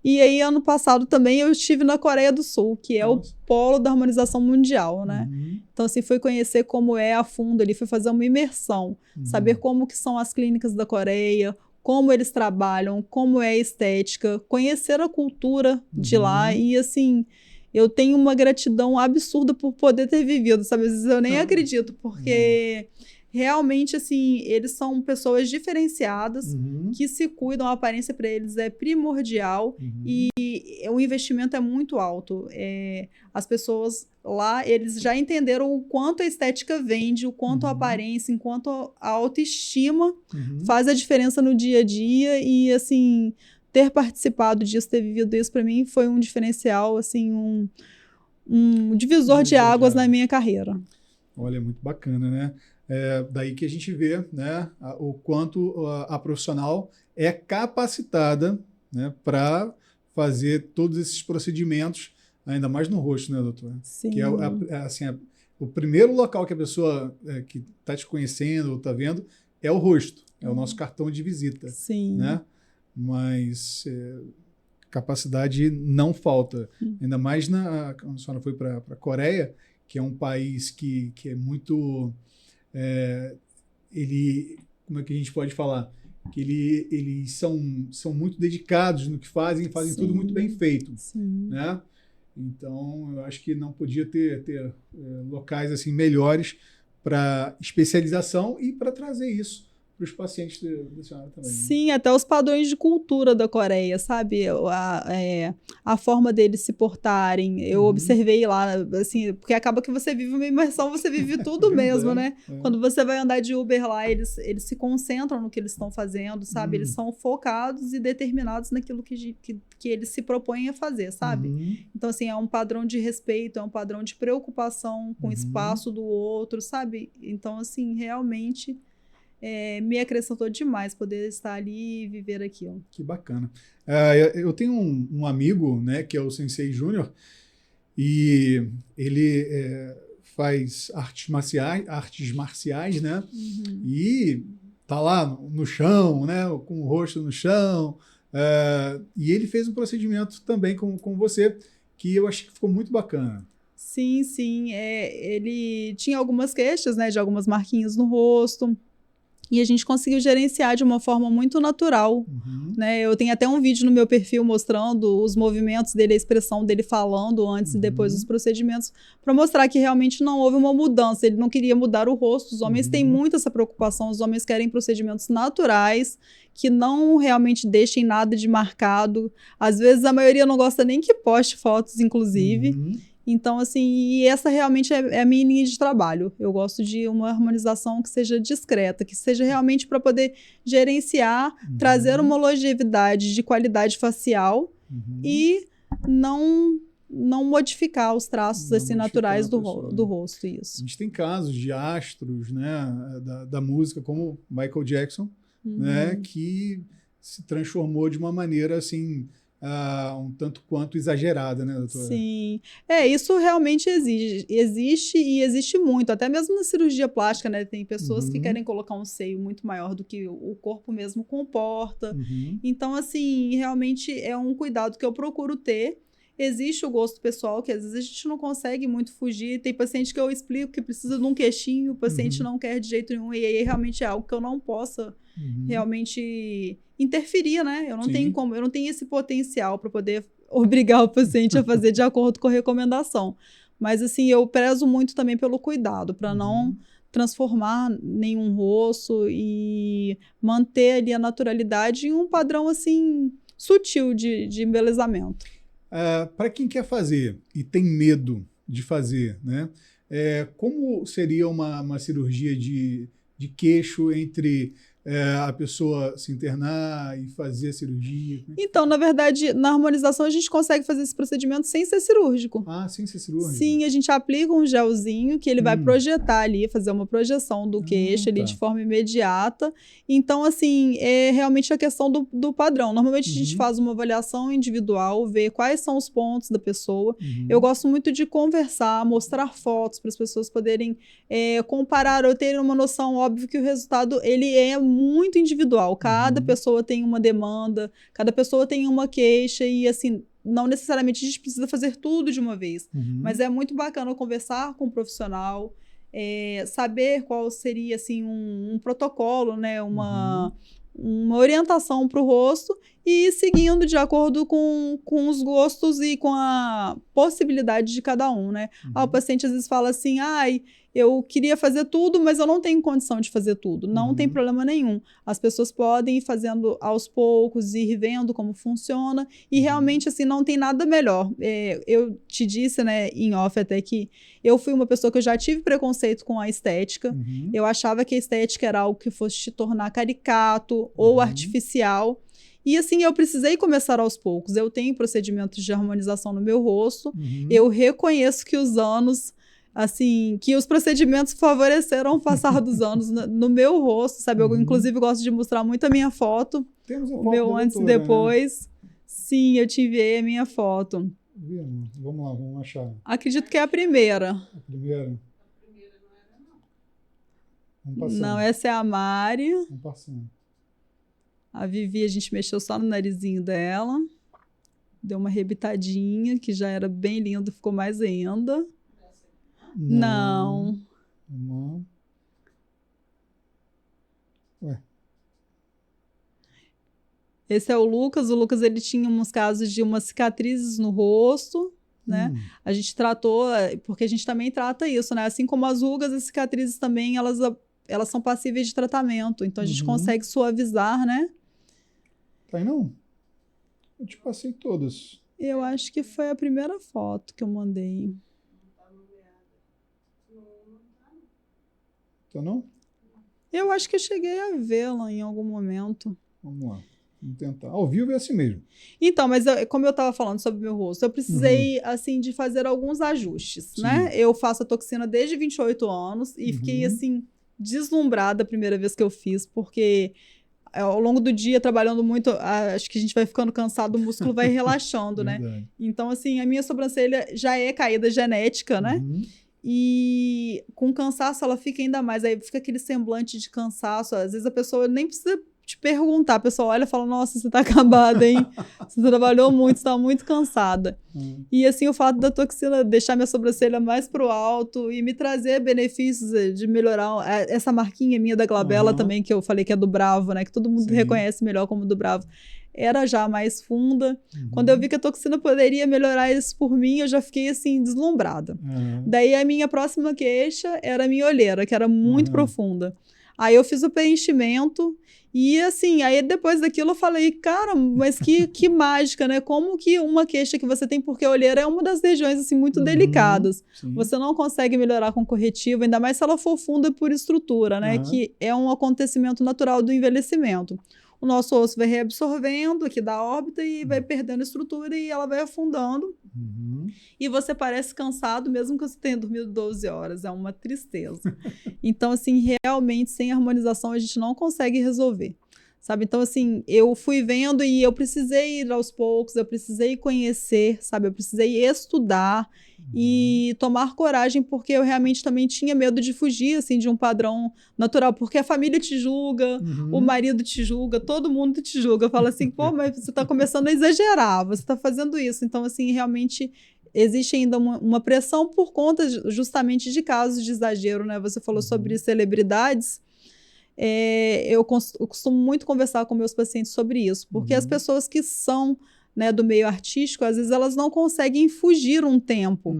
E aí, ano passado também, eu estive na Coreia do Sul, que é o polo da harmonização mundial, né? Então, assim, fui conhecer como é a fundo ali, fui fazer uma imersão, saber como que são as clínicas da Coreia, como eles trabalham, como é a estética, conhecer a cultura de lá e, assim, eu tenho uma gratidão absurda por poder ter vivido, sabe? Às vezes eu nem acredito, porque... Realmente, assim, eles são pessoas diferenciadas, que se cuidam, a aparência para eles é primordial e o investimento é muito alto. As pessoas lá, eles já entenderam o quanto a estética vende, o quanto a aparência, enquanto a autoestima faz a diferença no dia a dia e, assim, ter participado disso, ter vivido isso, para mim, foi um diferencial, assim, um divisor de águas na minha carreira. Olha, muito bacana, né? Daí que a gente vê, né, o quanto a profissional é capacitada, né, para fazer todos esses procedimentos, ainda mais no rosto, né, doutora? Sim. Que assim, o primeiro local que a pessoa que está te conhecendo ou está vendo é o rosto, é o nosso cartão de visita. Sim. Né? Mas capacidade não falta, ainda mais quando a senhora foi para a Coreia, que é um país que é muito... como é que a gente pode falar? Que eles são muito dedicados no que fazem tudo muito bem feito. Né? Então, eu acho que não podia ter locais assim melhores para especialização e para trazer isso para os pacientes da senhora também. Sim, né? Até os padrões de cultura da Coreia, sabe? A forma deles se portarem. Eu observei lá, assim, porque acaba que você vive uma imersão, você vive tudo mesmo, né? Quando você vai andar de Uber lá, eles se concentram no que eles estão fazendo, sabe? Eles são focados e determinados naquilo que eles se propõem a fazer, sabe? Então, assim, é um padrão de respeito, é um padrão de preocupação com o espaço do outro, sabe? Então, assim, realmente... me acrescentou demais poder estar ali e viver aquilo. Que bacana. Eu tenho um amigo, né, que é o Sensei Júnior, e ele faz artes marciais, né? E tá lá no chão, né, com o rosto no chão. E ele fez um procedimento também com você, que eu achei que ficou muito bacana. Sim, sim. Ele tinha algumas queixas, né, de algumas marquinhas no rosto. E a gente conseguiu gerenciar de uma forma muito natural, né? Eu tenho até um vídeo no meu perfil mostrando os movimentos dele, a expressão dele falando antes e depois dos procedimentos, para mostrar que realmente não houve uma mudança. Ele não queria mudar o rosto. Os homens têm muito essa preocupação. Os homens querem procedimentos naturais, que não realmente deixem nada de marcado. Às vezes, a maioria não gosta nem que poste fotos, inclusive. Então, assim, e essa realmente é a minha linha de trabalho. Eu gosto de uma harmonização que seja discreta, que seja realmente para poder gerenciar, trazer uma longevidade de qualidade facial e não modificar os traços assim, naturais do rosto. Isso. A gente tem casos de astros, né, da música, como Michael Jackson, né, que se transformou de uma maneira assim... um tanto quanto exagerada, né, doutora? Sim. Isso realmente existe e existe muito. Até mesmo na cirurgia plástica, né? Tem pessoas que querem colocar um seio muito maior do que o corpo mesmo comporta. Então, assim, realmente é um cuidado que eu procuro ter. existe o gosto pessoal, que às vezes a gente não consegue muito fugir. Tem paciente que eu explico que precisa de um queixinho, o paciente não quer de jeito nenhum, e aí realmente é algo que eu não possa realmente interferir, né? Eu não tenho como, eu não tenho esse potencial para poder obrigar o paciente a fazer de acordo com a recomendação. Mas, assim, eu prezo muito também pelo cuidado, para não transformar nenhum rosto e manter ali a naturalidade em um padrão, assim, sutil de embelezamento. Para quem quer fazer e tem medo de fazer, né? Como seria uma cirurgia de queixo entre a pessoa se internar e fazer a cirurgia? Então, na verdade, na harmonização a gente consegue fazer esse procedimento sem ser cirúrgico. Ah, sem ser cirúrgico? Sim, a gente aplica um gelzinho que ele vai projetar ali, fazer uma projeção do queixo ali de forma imediata. Então, assim, é realmente a questão do padrão. Normalmente a gente faz uma avaliação individual, ver quais são os pontos da pessoa. Eu gosto muito de conversar, mostrar fotos para as pessoas poderem comparar ou terem uma noção. Óbvio que o resultado ele é muito individual. Cada pessoa tem uma demanda, cada pessoa tem uma queixa e, assim, não necessariamente a gente precisa fazer tudo de uma vez. Mas é muito bacana conversar com um profissional, saber qual seria, assim, um protocolo, né? Uma orientação para o rosto e ir seguindo de acordo com os gostos e com a possibilidade de cada um, né? O paciente às vezes fala assim, eu queria fazer tudo, mas eu não tenho condição de fazer tudo. Não tem problema nenhum. As pessoas podem ir fazendo aos poucos, ir vendo como funciona. E realmente, assim, não tem nada melhor. Eu te disse, né, em off até que eu fui uma pessoa que eu já tive preconceito com a estética. Eu achava que a estética era algo que fosse te tornar caricato ou artificial. E, assim, eu precisei começar aos poucos. Eu tenho procedimentos de harmonização no meu rosto. Eu reconheço que os anos... assim, que os procedimentos favoreceram o passar dos anos no meu rosto, sabe? Eu, inclusive, gosto de mostrar muito a minha foto. Temos a o foto meu da antes e doutora, depois. Né? Sim, eu te enviei a minha foto. Vamos lá, vamos achar. Acredito que é a primeira. A primeira? Vamos passando. Não, essa é a Mari. Vamos passando. A Vivi, a gente mexeu só no narizinho dela. Deu uma rebitadinha, que já era bem lindo, ficou mais ainda. Não. Ué. Esse é o Lucas. O Lucas, ele tinha uns casos de umas cicatrizes no rosto, né? A gente tratou, porque a gente também trata isso, né? Assim como as rugas, as cicatrizes também, elas são passíveis de tratamento. Então, a gente consegue suavizar, né? Tá aí não? Eu te passei todas. Eu acho que foi a primeira foto que eu mandei. Tá não? Eu acho que eu cheguei a vê-la em algum momento. Vamos lá. Vamos tentar. Ao vivo é assim mesmo. Então, mas como eu estava falando sobre o meu rosto, eu precisei, assim, de fazer alguns ajustes, né? Eu faço a toxina desde 28 anos e fiquei, assim, deslumbrada a primeira vez que eu fiz, porque ao longo do dia, trabalhando muito, acho que a gente vai ficando cansado, o músculo vai relaxando, né? Então, assim, a minha sobrancelha já é caída genética, né? E com cansaço ela fica ainda mais, aí fica aquele semblante de cansaço, às vezes a pessoa nem precisa te perguntar, a pessoa olha e fala, nossa, você tá acabada, hein? Você trabalhou muito, você tá muito cansada. E assim, o fato da toxina deixar minha sobrancelha mais pro alto e me trazer benefícios de melhorar essa marquinha minha da glabela também, que eu falei que é do Bravo, né? Que todo mundo reconhece melhor como do Bravo. Era já mais funda. Quando eu vi que a toxina poderia melhorar isso por mim, eu já fiquei, assim, deslumbrada. Daí, a minha próxima queixa era a minha olheira, que era muito profunda. Aí, eu fiz o preenchimento e, assim, aí depois daquilo eu falei, cara, mas que mágica, né? Como que uma queixa que você tem, porque a olheira é uma das regiões, assim, muito delicadas. Você não consegue melhorar com corretivo, ainda mais se ela for funda por estrutura, né? Que é um acontecimento natural do envelhecimento. O nosso osso vai reabsorvendo aqui da órbita e vai perdendo estrutura e ela vai afundando. E você parece cansado mesmo que você tenha dormido 12 horas. É uma tristeza. Então, assim, realmente, sem harmonização, a gente não consegue resolver. sabe? Então, assim, eu fui vendo e eu precisei ir aos poucos, eu precisei conhecer, sabe? Eu precisei estudar e tomar coragem, porque eu realmente também tinha medo de fugir, assim, de um padrão natural, porque a família te julga, o marido te julga, todo mundo te julga, fala assim, pô, mas você tá começando a exagerar, você tá fazendo isso. Então, assim, realmente existe ainda uma pressão por conta justamente de casos de exagero, né? Você falou sobre celebridades. Eu costumo muito conversar com meus pacientes sobre isso, porque as pessoas que são, né, do meio artístico, às vezes elas não conseguem fugir um tempo,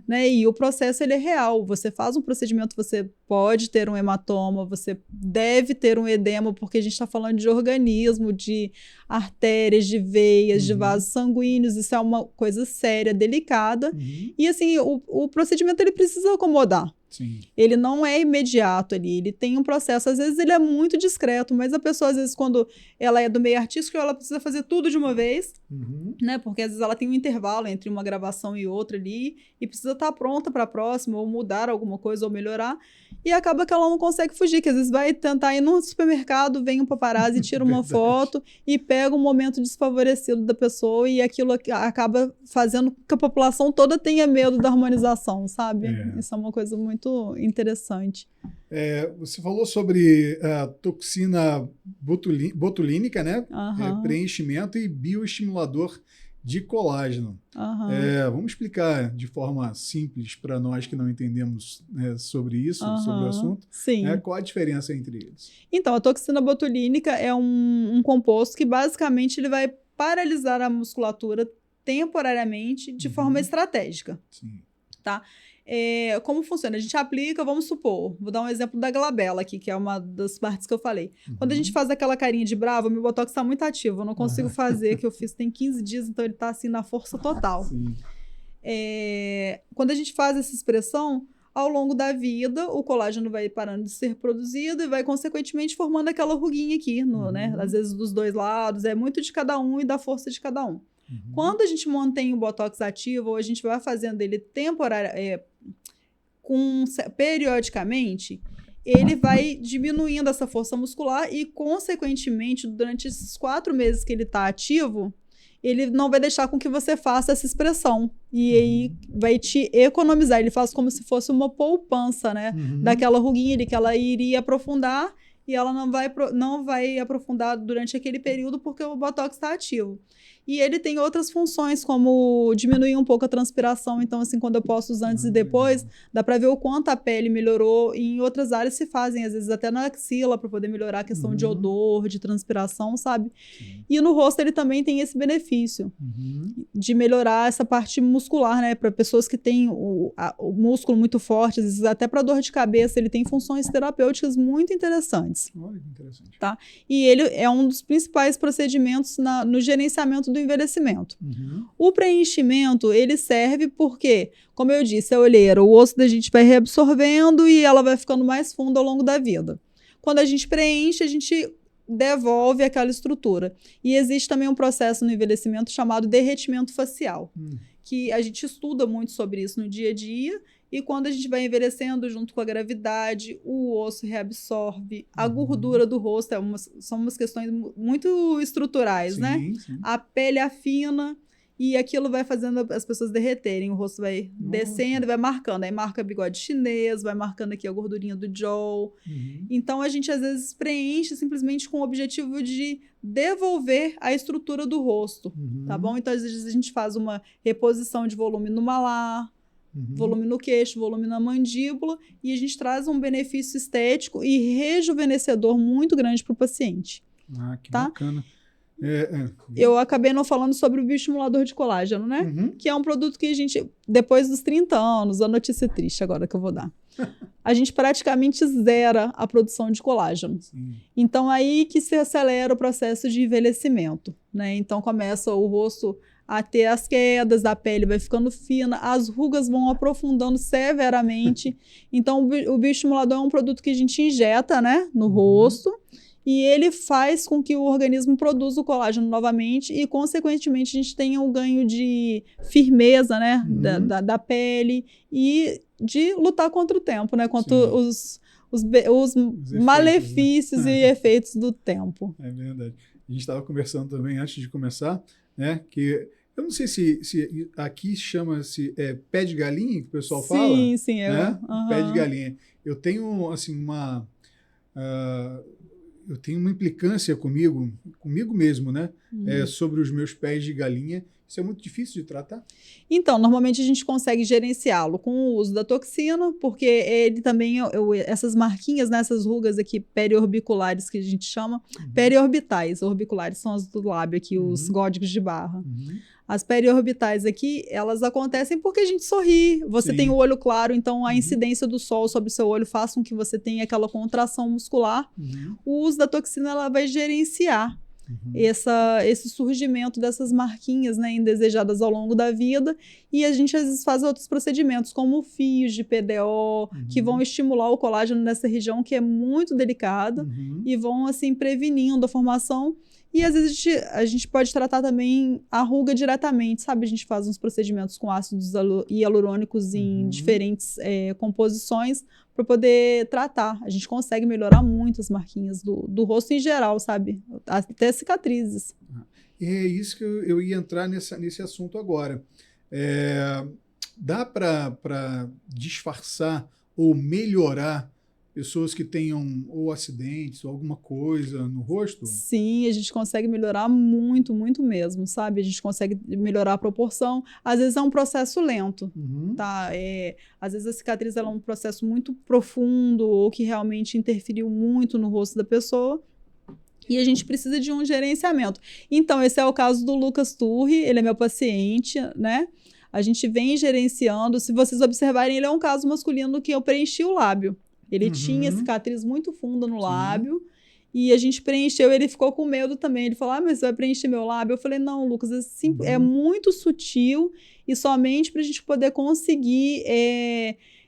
né? E o processo, ele é real. Você faz um procedimento, você pode ter um hematoma, você deve ter um edema, porque a gente está falando de organismo, de artérias, de veias, de vasos sanguíneos. Isso é uma coisa séria, delicada. E, assim, o procedimento, ele precisa acomodar. Sim. Ele não é imediato ali, ele tem um processo, às vezes ele é muito discreto, mas a pessoa, às vezes, quando ela é do meio artístico, ela precisa fazer tudo de uma vez, né? Porque às vezes ela tem um intervalo entre uma gravação e outra ali, e precisa estar pronta para a próxima, ou mudar alguma coisa, ou melhorar, e acaba que ela não consegue fugir, que às vezes vai tentar ir no supermercado, vem um paparazzi e tira uma foto, e pega um momento desfavorecido da pessoa, e aquilo acaba fazendo que a população toda tenha medo da harmonização, sabe? Isso é uma coisa muito interessante. Você falou sobre a toxina botulínica, né? Preenchimento e bioestimulador de colágeno. Vamos explicar de forma simples para nós que não entendemos, né, sobre isso, sobre o assunto. Sim. Qual a diferença entre eles? Então, a toxina botulínica é um composto que basicamente ele vai paralisar a musculatura temporariamente de forma estratégica. Sim. Tá? Como funciona? A gente aplica, vamos supor, vou dar um exemplo da glabela aqui, que é uma das partes que eu falei. Quando a gente faz aquela carinha de bravo, meu botox está muito ativo, eu não consigo fazer, que eu fiz tem 15 dias, então ele está assim na força total. Quando a gente faz essa expressão, ao longo da vida, o colágeno vai parando de ser produzido e vai, consequentemente, formando aquela ruguinha aqui, né? Às vezes dos dois lados, é muito de cada um e da força de cada um. Quando a gente mantém o botox ativo, ou a gente vai fazendo ele periodicamente, ele vai diminuindo essa força muscular e, consequentemente, durante esses 4 meses que ele está ativo, ele não vai deixar com que você faça essa expressão. E aí vai te economizar. Ele faz como se fosse uma poupança, né? Daquela ruguinha ali que ela iria aprofundar e ela não vai aprofundar durante aquele período porque o botox está ativo. E ele tem outras funções, como diminuir um pouco a transpiração. Então, assim, quando eu posto os antes e depois, dá para ver o quanto a pele melhorou. E em outras áreas se fazem, às vezes até na axila, para poder melhorar a questão de odor, de transpiração, sabe? E no rosto ele também tem esse benefício de melhorar essa parte muscular, né? Para pessoas que têm o músculo muito forte, às vezes até para dor de cabeça, ele tem funções terapêuticas muito interessantes. Olha que interessante. Tá? E ele é um dos principais procedimentos no gerenciamento do envelhecimento. O preenchimento, ele serve porque, como eu disse, a olheira, o osso da gente vai reabsorvendo e ela vai ficando mais funda ao longo da vida. Quando a gente preenche, a gente devolve aquela estrutura. E existe também um processo no envelhecimento chamado derretimento facial, que a gente estuda muito sobre isso no dia a dia. E quando a gente vai envelhecendo junto com a gravidade, o osso reabsorve, a gordura do rosto, são umas questões muito estruturais, né? Sim. A pele afina e aquilo vai fazendo as pessoas derreterem, o rosto vai descendo e vai marcando. Aí marca bigode chinês, vai marcando aqui a gordurinha do jaw. Então a gente às vezes preenche simplesmente com o objetivo de devolver a estrutura do rosto, tá bom? Então às vezes a gente faz uma reposição de volume no malar, volume no queixo, volume na mandíbula, e a gente traz um benefício estético e rejuvenescedor muito grande para o paciente. Que bacana. Eu acabei não falando sobre o bioestimulador de colágeno, né? Que é um produto que a gente, depois dos 30 anos, a notícia triste agora que eu vou dar, a gente praticamente zera a produção de colágeno. Então, aí que se acelera o processo de envelhecimento, né? Então, começa o rosto a ter as quedas, a pele vai ficando fina, as rugas vão aprofundando severamente. Então, o bioestimulador é um produto que a gente injeta, né, no rosto, e ele faz com que o organismo produza o colágeno novamente e, consequentemente, a gente tenha um ganho de firmeza, né, da pele e de lutar contra o tempo, né, contra os malefícios, né? E efeitos do tempo. É verdade. A gente estava conversando também antes de começar, né? Que eu não sei se aqui chama-se pé de galinha, que o pessoal fala. Sim, né? Pé de galinha. Eu tenho, assim, eu tenho uma implicância comigo mesmo, né? Sobre os meus pés de galinha. Isso é muito difícil de tratar? Então, normalmente a gente consegue gerenciá-lo com o uso da toxina, porque ele também, essas marquinhas, né, essas rugas aqui periorbiculares que a gente chama, periorbitais, orbiculares são as do lábio aqui, os códigos de barra. As periorbitais aqui, elas acontecem porque a gente sorri, você tem o olho claro, então a incidência do sol sobre o seu olho faz com que você tenha aquela contração muscular. O uso da toxina, ela vai gerenciar esse surgimento dessas marquinhas, né, indesejadas ao longo da vida, e a gente às vezes faz outros procedimentos, como fios de PDO, que vão estimular o colágeno nessa região que é muito delicada, e vão, assim, prevenindo a formação. E às vezes a gente pode tratar também a ruga diretamente, sabe? A gente faz uns procedimentos com ácidos hialurônicos em diferentes composições para poder tratar. A gente consegue melhorar muito as marquinhas do rosto em geral, sabe? Até cicatrizes. É isso que eu ia entrar nesse assunto agora. Dá para disfarçar ou melhorar pessoas que tenham ou acidentes ou alguma coisa no rosto? Sim, a gente consegue melhorar muito, muito mesmo, sabe? A gente consegue melhorar a proporção. Às vezes é um processo lento, tá? Às vezes a cicatriz ela é um processo muito profundo ou que realmente interferiu muito no rosto da pessoa. E a gente precisa de um gerenciamento. Então, esse é o caso do Lucas Turri, ele é meu paciente, né? A gente vem gerenciando. Se vocês observarem, ele é um caso masculino que eu preenchi o lábio. Ele tinha cicatriz muito funda no lábio e a gente preencheu, ele ficou com medo também. Ele falou, mas você vai preencher meu lábio? Eu falei, não, Lucas, assim, é muito sutil e somente para a gente poder conseguir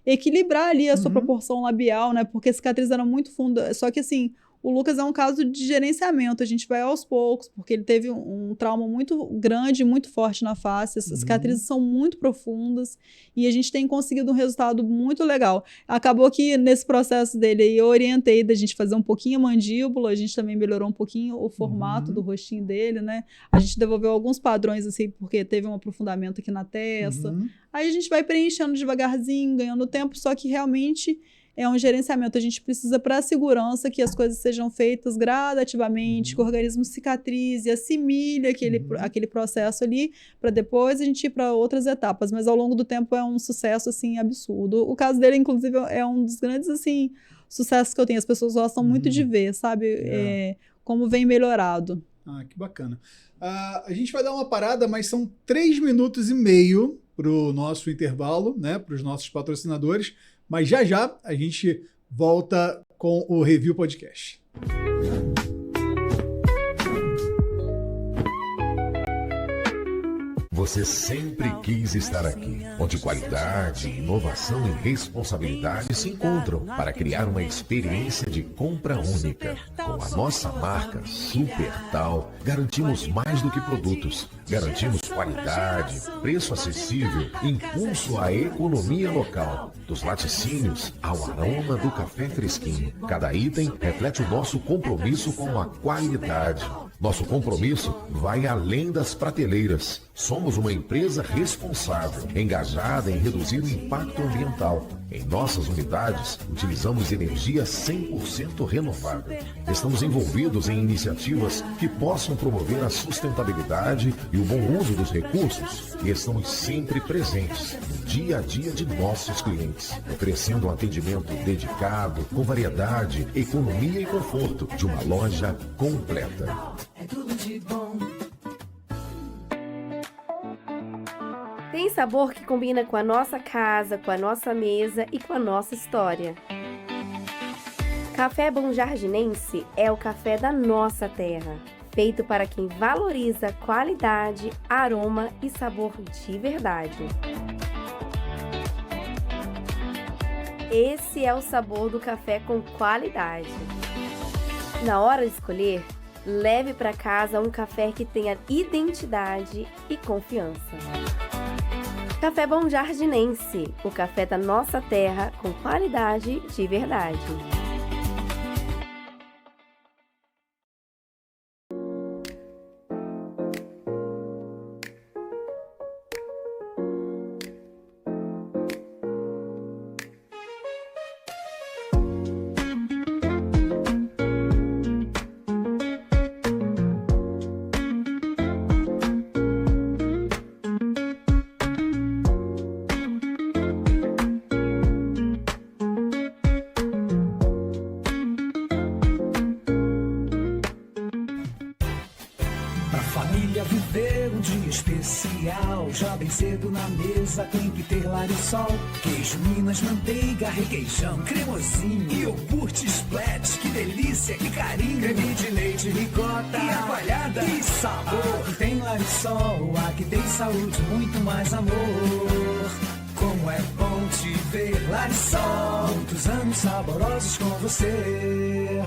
equilibrar ali a sua proporção labial, né? Porque a cicatriz era muito funda. Só que assim, o Lucas é um caso de gerenciamento, a gente vai aos poucos, porque ele teve um trauma muito grande, muito forte na face, essas cicatrizes são muito profundas e a gente tem conseguido um resultado muito legal. Acabou que nesse processo dele eu orientei da gente fazer um pouquinho a mandíbula, a gente também melhorou um pouquinho o formato do rostinho dele, né? A gente devolveu alguns padrões, assim, porque teve um aprofundamento aqui na testa. Aí a gente vai preenchendo devagarzinho, ganhando tempo, só que realmente é um gerenciamento. A gente precisa, para a segurança, que as coisas sejam feitas gradativamente, que o organismo cicatrize, assimile aquele processo ali, para depois a gente ir para outras etapas. Mas ao longo do tempo é um sucesso, assim, absurdo. O caso dele, inclusive, é um dos grandes, assim, sucessos que eu tenho. As pessoas gostam muito de ver, sabe? Como vem melhorado. Ah, que bacana. A gente vai dar uma parada, mas são 3 minutos e meio para o nosso intervalo, né? Para os nossos patrocinadores. Mas já a gente volta com o Review Podcast. Você sempre quis estar aqui, onde qualidade, inovação e responsabilidade se encontram para criar uma experiência de compra única. Com a nossa marca Supertal, garantimos mais do que produtos. Garantimos qualidade, preço acessível, impulso à economia local. Dos laticínios ao aroma do café fresquinho. Cada item reflete o nosso compromisso com a qualidade. Nosso compromisso vai além das prateleiras. Somos uma empresa responsável, engajada em reduzir o impacto ambiental. Em nossas unidades, utilizamos energia 100% renovável. Estamos envolvidos em iniciativas que possam promover a sustentabilidade e o bom uso dos recursos. E estamos sempre presentes no dia a dia de nossos clientes, oferecendo um atendimento dedicado, com variedade, economia e conforto de uma loja completa. É tudo de bom. Tem sabor que combina com a nossa casa, com a nossa mesa e com a nossa história. Café Bom Jardinense é o café da nossa terra, feito para quem valoriza qualidade, aroma e sabor de verdade. Esse é o sabor do café com qualidade. Na hora de escolher, leve para casa um café que tenha identidade e confiança. Café Bom Jardinense, o café da nossa terra com qualidade de verdade. Já bem cedo na mesa tem que ter Larisol. Queijo, Minas, manteiga, requeijão, cremosinho, iogurte Splat, que delícia, que carinho. Creme de leite, ricota e a coalhada e sabor. Aqui tem Larisol, aqui tem saúde, muito mais amor. Como é bom te ver, Larisol. Muitos anos saborosos com você.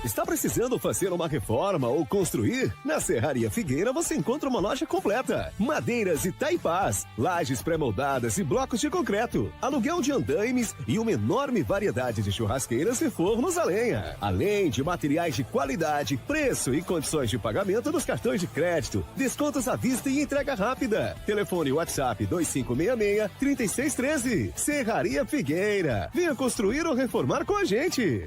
Está precisando fazer uma reforma ou construir? Na Serraria Figueira você encontra uma loja completa. Madeiras e taipás, lajes pré-moldadas e blocos de concreto, aluguel de andaimes e uma enorme variedade de churrasqueiras e fornos a lenha. Além de materiais de qualidade, preço e condições de pagamento dos cartões de crédito, descontos à vista e entrega rápida. Telefone WhatsApp 2566-3613. Serraria Figueira. Venha construir ou reformar com a gente.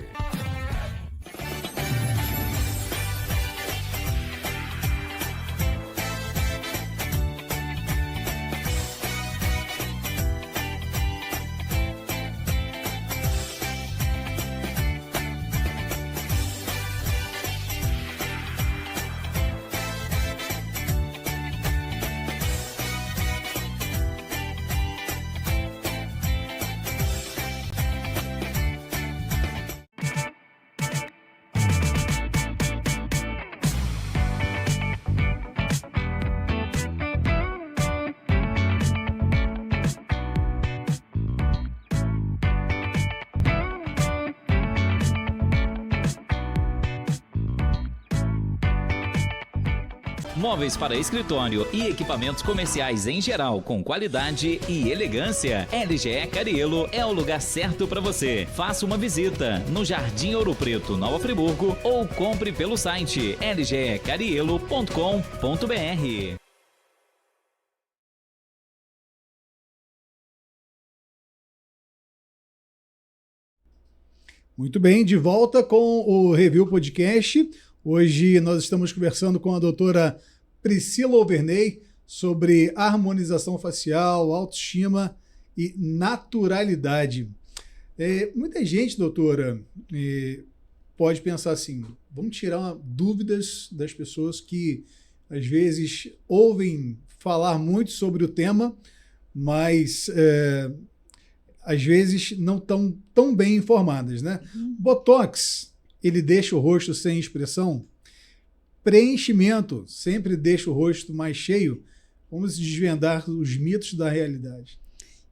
Móveis para escritório e equipamentos comerciais em geral com qualidade e elegância. LGE Cariello é o lugar certo para você. Faça uma visita no Jardim Ouro Preto, Nova Friburgo, ou compre pelo site lgecariello.com.br. Muito bem, de volta com o Review Podcast. Hoje nós estamos conversando com a doutora Priscila Overney sobre harmonização facial, autoestima e naturalidade. Muita gente, doutora, pode pensar assim, vamos tirar dúvidas das pessoas que às vezes ouvem falar muito sobre o tema, mas às vezes não estão tão bem informadas, né? Botox, ele deixa o rosto sem expressão? Preenchimento sempre deixa o rosto mais cheio? Vamos desvendar os mitos da realidade.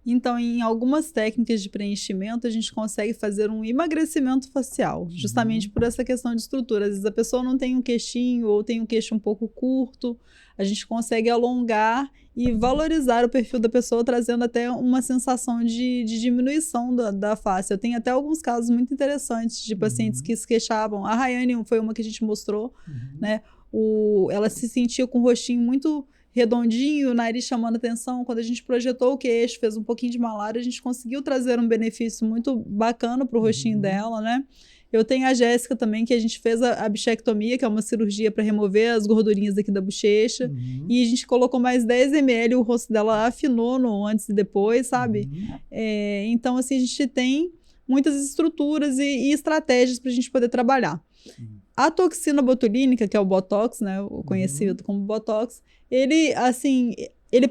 Então, em algumas técnicas de preenchimento, a gente consegue fazer um emagrecimento facial, justamente por essa questão de estrutura. Às vezes a pessoa não tem um queixinho ou tem um queixo um pouco curto, a gente consegue alongar e valorizar o perfil da pessoa, trazendo até uma sensação de diminuição da face. Eu tenho até alguns casos muito interessantes de pacientes que se queixavam. A Rayane foi uma que a gente mostrou, né? Ela se sentia com o rostinho muito redondinho, o nariz chamando atenção. Quando a gente projetou o queixo, fez um pouquinho de malária, a gente conseguiu trazer um benefício muito bacana para o rostinho dela, né? Eu tenho a Jéssica também, que a gente fez a bichectomia, que é uma cirurgia para remover as gordurinhas aqui da bochecha, e a gente colocou mais 10 ml, o rosto dela afinou no antes e depois, sabe? Então, assim, a gente tem muitas estruturas e estratégias para a gente poder trabalhar. A toxina botulínica, que é o Botox, né, o conhecido como Botox, ele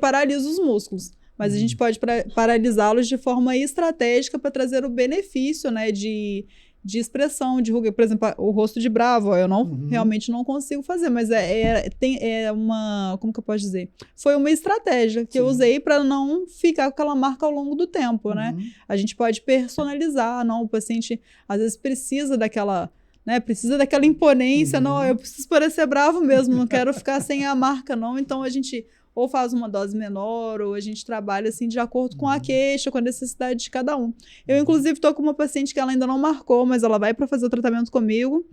paralisa os músculos, mas a gente pode paralisá-los de forma estratégica para trazer o benefício, né, de expressão, de ruga. Por exemplo, o rosto de Bravo, eu realmente não consigo fazer, mas é uma, como que eu posso dizer? Foi uma estratégia que eu usei para não ficar com aquela marca ao longo do tempo, né? A gente pode personalizar, não, o paciente às vezes precisa né? Precisa daquela imponência, não, eu preciso parecer bravo mesmo, não quero ficar sem a marca, não. Então, a gente ou faz uma dose menor, ou a gente trabalha, assim, de acordo com a queixa, com a necessidade de cada um. Eu, inclusive, tô com uma paciente que ela ainda não marcou, mas ela vai para fazer o tratamento comigo.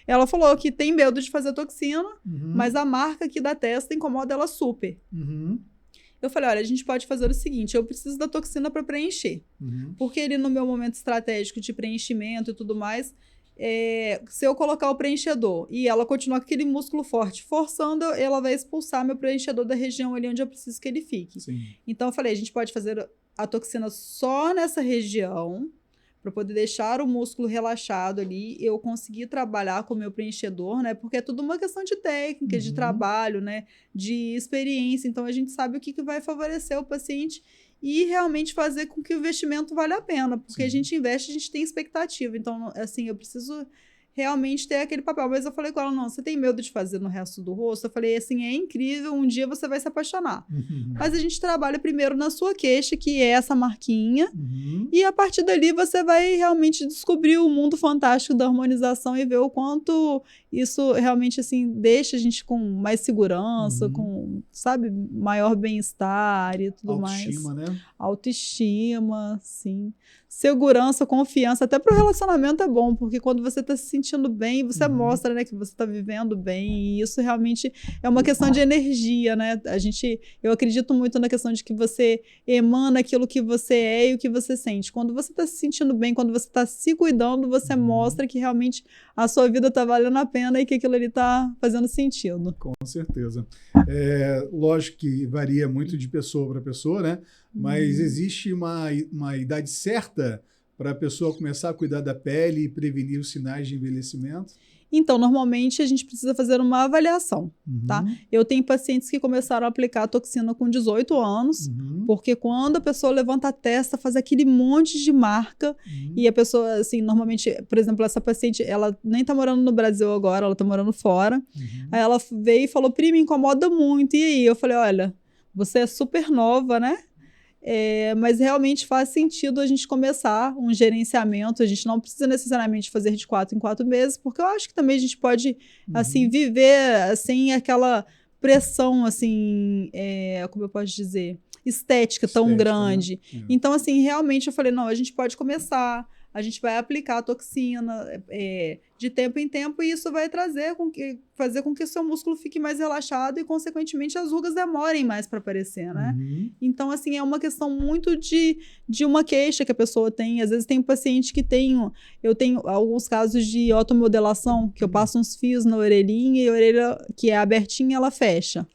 Ela falou que tem medo de fazer toxina, mas a marca aqui da testa incomoda ela super. Eu falei, olha, a gente pode fazer o seguinte, eu preciso da toxina para preencher. Porque ele, no meu momento estratégico de preenchimento e tudo mais, se eu colocar o preenchedor e ela continuar com aquele músculo forte, forçando, ela vai expulsar meu preenchedor da região ali onde eu preciso que ele fique. Sim. Então, eu falei, a gente pode fazer a toxina só nessa região, para poder deixar o músculo relaxado ali, eu conseguir trabalhar com o meu preenchedor, né? Porque é tudo uma questão de técnica, de trabalho, né? De experiência. Então, a gente sabe o que vai favorecer o paciente e realmente fazer com que o investimento valha a pena. Porque a gente investe, a gente tem expectativa. Então, assim, eu preciso realmente ter aquele papel. Mas eu falei com ela, não, você tem medo de fazer no resto do rosto? Eu falei, assim, é incrível, um dia você vai se apaixonar. Mas a gente trabalha primeiro na sua queixa, que é essa marquinha, e a partir dali você vai realmente descobrir o mundo fantástico da harmonização e ver o quanto isso realmente, assim, deixa a gente com mais segurança, com, sabe, maior bem-estar e tudo mais. Autoestima, né? Autoestima, sim. Segurança, confiança, até pro relacionamento é bom, porque quando você tá se sentindo bem, você mostra, né, que você tá vivendo bem, e isso realmente é uma questão de energia, né? Eu acredito muito na questão de que você emana aquilo que você é e o que você sente. Quando você tá se sentindo bem, quando você tá se cuidando, você mostra que realmente a sua vida tá valendo a pena e que aquilo ali tá fazendo sentido. Com certeza. Lógico que varia muito de pessoa para pessoa, né? Mas existe uma idade certa para a pessoa começar a cuidar da pele e prevenir os sinais de envelhecimento? Então, normalmente, a gente precisa fazer uma avaliação, tá? Eu tenho pacientes que começaram a aplicar a toxina com 18 anos, porque quando a pessoa levanta a testa, faz aquele monte de marca, e a pessoa, assim, normalmente, por exemplo, essa paciente, ela nem tá morando no Brasil agora, ela tá morando fora, aí ela veio e falou, Pri, me incomoda muito, e aí? Eu falei, olha, você é super nova, né? Mas realmente faz sentido a gente começar um gerenciamento, a gente não precisa necessariamente fazer de 4 em 4 meses, porque eu acho que também a gente pode, assim, viver sem aquela pressão, assim, como eu posso dizer, estética tão grande. Né? Então, assim, realmente eu falei, não, a gente pode começar, a gente vai aplicar a toxina de tempo em tempo e isso vai fazer com que o seu músculo fique mais relaxado e, consequentemente, as rugas demorem mais para aparecer, né? Então, assim, é uma questão muito de uma queixa que a pessoa tem. Às vezes tem um paciente que eu tenho alguns casos de automodelação, que eu passo uns fios na orelhinha e a orelha que é abertinha, ela fecha.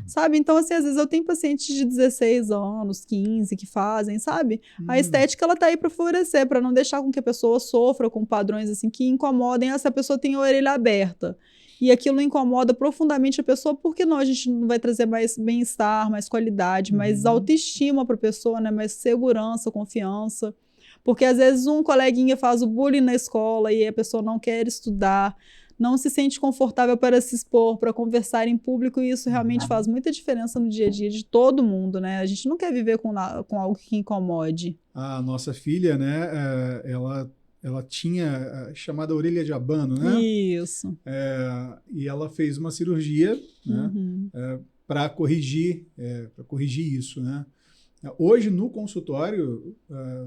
Sabe? Então, assim, às vezes eu tenho pacientes de 16 anos, 15 que fazem, sabe? A estética, ela tá aí para favorecer, para não deixar com que a pessoa sofra com padrões, assim, que incomodem essa pessoa tem a orelha aberta. E aquilo incomoda profundamente a pessoa, porque não, a gente não vai trazer mais bem-estar, mais qualidade, mais autoestima para a pessoa, né? Mais segurança, confiança. Porque às vezes um coleguinha faz o bullying na escola e a pessoa não quer estudar, não se sente confortável para se expor, para conversar em público, e isso realmente faz muita diferença no dia a dia de todo mundo, né? A gente não quer viver com algo que incomode. A nossa filha, né, ela tinha a chamada orelha de abano, né? Isso. E ela fez uma cirurgia, né, para corrigir isso, né? Hoje, no consultório,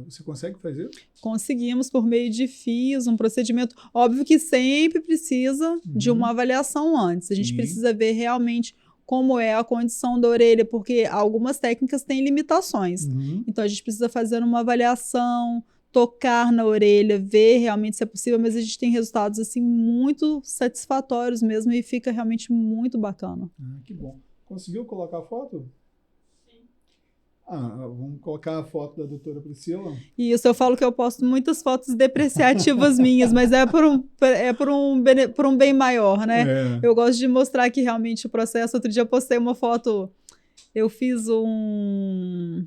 você consegue fazer? Conseguimos por meio de fios, um procedimento. Óbvio que sempre precisa de uma avaliação antes. A gente precisa ver realmente como é a condição da orelha, porque algumas técnicas têm limitações. Então, a gente precisa fazer uma avaliação, tocar na orelha, ver realmente se é possível, mas a gente tem resultados assim muito satisfatórios mesmo e fica realmente muito bacana. Que bom. Conseguiu colocar a foto? Vamos colocar a foto da doutora Priscila. Isso, eu falo que eu posto muitas fotos depreciativas minhas, mas por um bem maior, né? Eu gosto de mostrar que realmente o processo. Outro dia eu postei uma foto, eu fiz um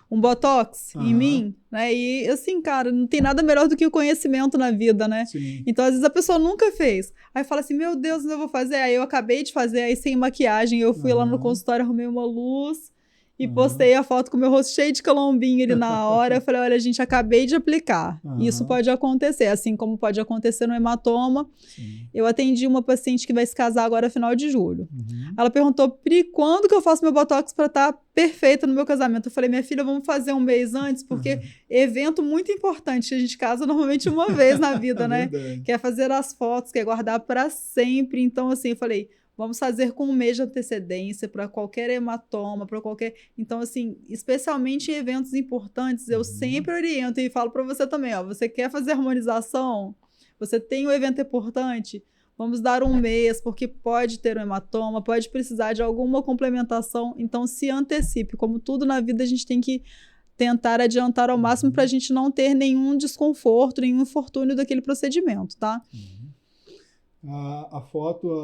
botox em mim, né? E assim, cara, não tem nada melhor do que o conhecimento na vida, né? Sim. Então, às vezes a pessoa nunca fez. Aí fala assim, meu Deus, eu vou fazer. Aí eu acabei de fazer, aí sem maquiagem, eu fui lá no consultório, arrumei uma luz e postei a foto com o meu rosto cheio de calombinho ali na hora. Eu falei, olha, gente, acabei de aplicar. Isso pode acontecer, assim como pode acontecer no hematoma. Sim. Eu atendi uma paciente que vai se casar agora final de julho. Ela perguntou, Pri, quando que eu faço meu botox para estar perfeita no meu casamento? Eu falei, minha filha, vamos fazer um mês antes, porque evento muito importante. A gente casa normalmente uma vez na vida, né? Quer fazer as fotos, quer guardar para sempre. Então, assim, eu falei, vamos fazer com um mês de antecedência para qualquer hematoma, para qualquer... Então, assim, especialmente em eventos importantes, eu sempre oriento e falo para você também, ó, você quer fazer harmonização? Você tem um evento importante? Vamos dar um mês, porque pode ter um hematoma, pode precisar de alguma complementação. Então, se antecipe. Como tudo na vida, a gente tem que tentar adiantar ao máximo para a gente não ter nenhum desconforto, nenhum infortúnio daquele procedimento, tá? A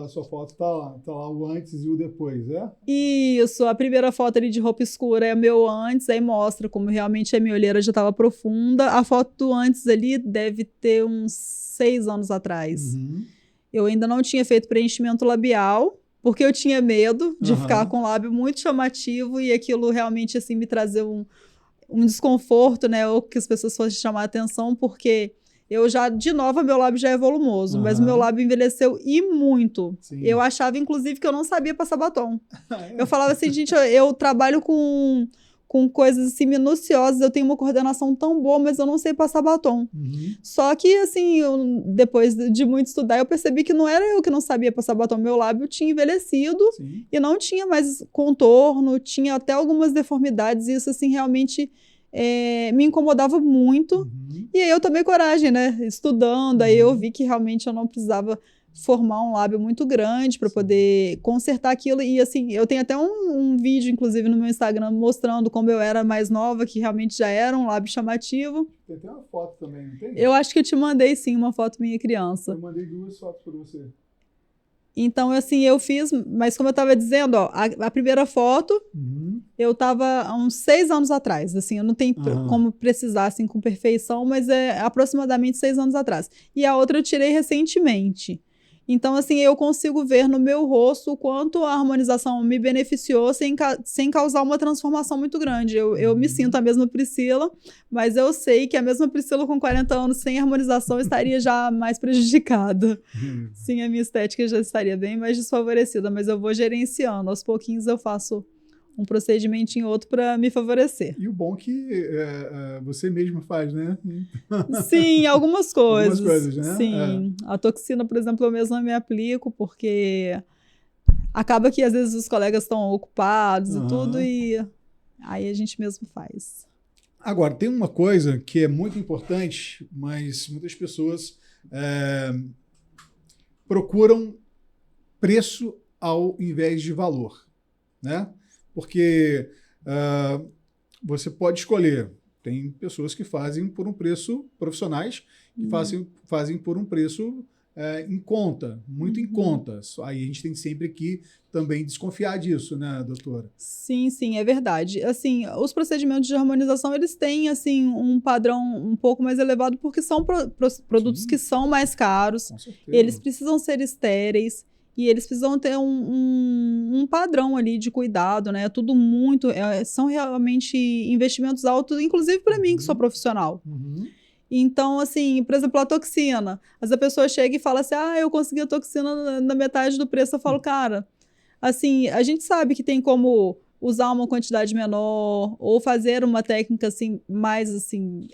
sua foto tá lá o antes e o depois, é? Isso, a primeira foto ali de roupa escura é meu antes, aí mostra como realmente a minha olheira já estava profunda. A foto do antes ali deve ter uns 6 anos atrás. Eu ainda não tinha feito preenchimento labial, porque eu tinha medo de ficar com o lábio muito chamativo e aquilo realmente assim me trazer um desconforto, né? Ou que as pessoas fossem chamar a atenção, porque eu já, de novo, meu lábio já é volumoso, mas o meu lábio envelheceu e muito. Sim. Eu achava, inclusive, que eu não sabia passar batom. Eu falava assim, gente, eu trabalho com coisas assim minuciosas, eu tenho uma coordenação tão boa, mas eu não sei passar batom. Só que, assim, depois de muito estudar, eu percebi que não era eu que não sabia passar batom. Meu lábio tinha envelhecido e não tinha mais contorno, tinha até algumas deformidades, e isso, assim, realmente me incomodava muito. E aí eu tomei coragem, né? Estudando, aí eu vi que realmente eu não precisava formar um lábio muito grande para poder consertar aquilo. E assim, eu tenho até um vídeo, inclusive, no meu Instagram, mostrando como eu era mais nova, que realmente já era um lábio chamativo. Tem até uma foto também, não tem? Eu acho que eu te mandei, sim, uma foto minha criança. Eu mandei 2 fotos para você. Então, assim, eu fiz, mas como eu estava dizendo, ó, a primeira foto, eu estava há uns 6 anos atrás, assim, eu não tenho como precisar, assim, com perfeição, mas é aproximadamente 6 anos atrás. E a outra eu tirei recentemente. Então, assim, eu consigo ver no meu rosto o quanto a harmonização me beneficiou sem causar uma transformação muito grande. Eu me sinto a mesma Priscila, mas eu sei que a mesma Priscila com 40 anos sem harmonização estaria já mais prejudicada. Sim, a minha estética já estaria bem mais desfavorecida, mas eu vou gerenciando. Aos pouquinhos eu faço um procedimento em outro para me favorecer. E o bom é que você mesmo faz, né? Sim, algumas coisas. Algumas coisas, né? Sim. A toxina, por exemplo, eu mesma me aplico, porque acaba que às vezes os colegas estão ocupados e tudo, e aí a gente mesmo faz. Agora, tem uma coisa que é muito importante, mas muitas pessoas procuram preço ao invés de valor, né? Porque você pode escolher. Tem pessoas que fazem por um preço, profissionais, que fazem por um preço em conta, muito em conta. Aí a gente tem sempre que também desconfiar disso, né, doutora? Sim, sim, é verdade. Assim, os procedimentos de harmonização, eles têm, assim, um padrão um pouco mais elevado, porque são produtos que são mais caros. Com certeza. Eles precisam ser estéreis. E eles precisam ter um padrão ali de cuidado, né? Tudo muito... são realmente investimentos altos, inclusive para mim, que sou profissional. Então, assim, por exemplo, a toxina. A pessoa chega e fala assim, eu consegui a toxina na metade do preço. Eu falo, cara, assim, a gente sabe que tem como usar uma quantidade menor ou fazer uma técnica, assim, mais, assim...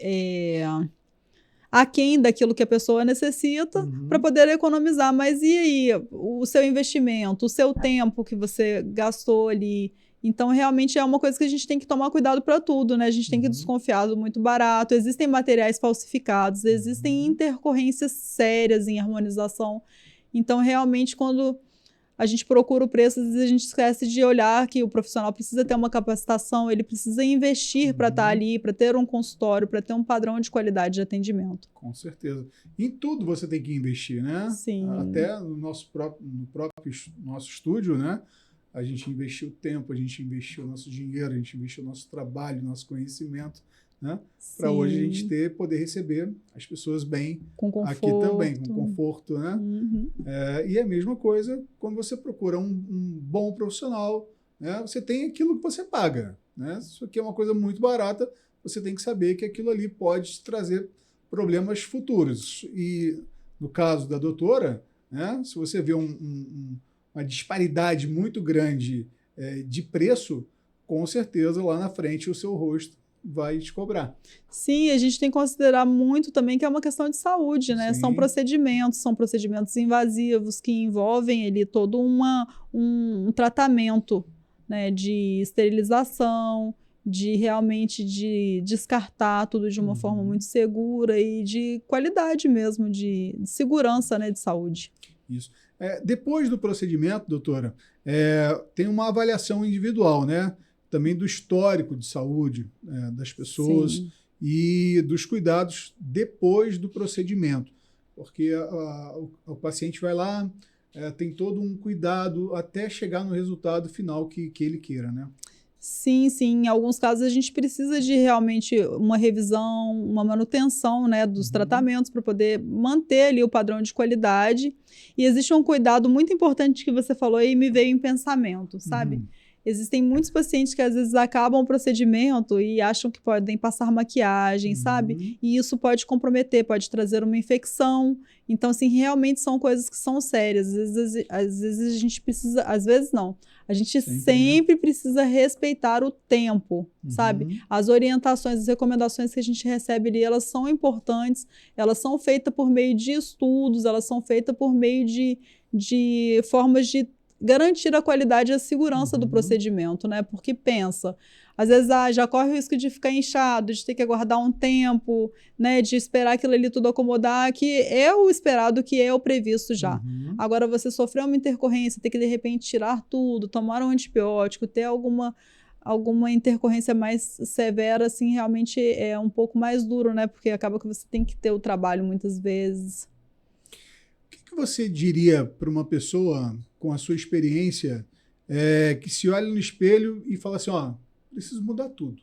aquém daquilo que a pessoa necessita para poder economizar. Mas e aí, o seu investimento, o seu tempo que você gastou ali? Então, realmente é uma coisa que a gente tem que tomar cuidado para tudo, né? A gente tem que desconfiar do muito barato. Existem materiais falsificados, existem intercorrências sérias em harmonização. Então, realmente, quando a gente procura o preço, às vezes a gente esquece de olhar que o profissional precisa ter uma capacitação, ele precisa investir para estar ali, para ter um consultório, para ter um padrão de qualidade de atendimento. Com certeza. Em tudo você tem que investir, né? Sim. Até no nosso estúdio, né? A gente investiu tempo, a gente investiu nosso dinheiro, a gente investiu nosso trabalho, nosso conhecimento, né? Para hoje a gente poder receber as pessoas bem com conforto. Aqui também, com conforto, né? E é a mesma coisa quando você procura um bom profissional, né? Você tem aquilo que você paga, né? Se isso aqui é uma coisa muito barata, você tem que saber que aquilo ali pode trazer problemas futuros. E no caso da doutora, né, se você vê uma disparidade muito grande de preço, com certeza lá na frente o seu rosto vai te cobrar. Sim, a gente tem que considerar muito também que é uma questão de saúde, né? Sim. São procedimentos invasivos que envolvem ali todo um tratamento, né, de esterilização, de realmente de descartar tudo de uma forma muito segura e de qualidade mesmo, de segurança, né, de saúde. Isso. Depois do procedimento, doutora, tem uma avaliação individual, né? Também do histórico de saúde das pessoas. Sim. E dos cuidados depois do procedimento. Porque o paciente vai lá, tem todo um cuidado até chegar no resultado final que ele queira, né? Sim, sim. Em alguns casos a gente precisa de realmente uma revisão, uma manutenção, né, dos tratamentos para poder manter ali o padrão de qualidade. E existe um cuidado muito importante que você falou e me veio em pensamento, sabe? Existem muitos pacientes que às vezes acabam o procedimento e acham que podem passar maquiagem, sabe? E isso pode comprometer, pode trazer uma infecção. Então, assim, realmente são coisas que são sérias. Às vezes a gente precisa... Às vezes não. A gente sempre precisa respeitar o tempo, sabe? As orientações, as recomendações que a gente recebe ali, elas são importantes. Elas são feitas por meio de estudos, elas são feitas por meio de formas de garantir a qualidade e a segurança do procedimento, né? Porque pensa, às vezes já corre o risco de ficar inchado, de ter que aguardar um tempo, né? De esperar aquilo ali tudo acomodar, que é o esperado, que é o previsto já. Agora, você sofreu uma intercorrência, ter que de repente tirar tudo, tomar um antibiótico, ter alguma intercorrência mais severa, assim, realmente é um pouco mais duro, né? Porque acaba que você tem que ter o trabalho muitas vezes. O que você diria para uma pessoa com a sua experiência que se olha no espelho e fala assim, preciso mudar tudo?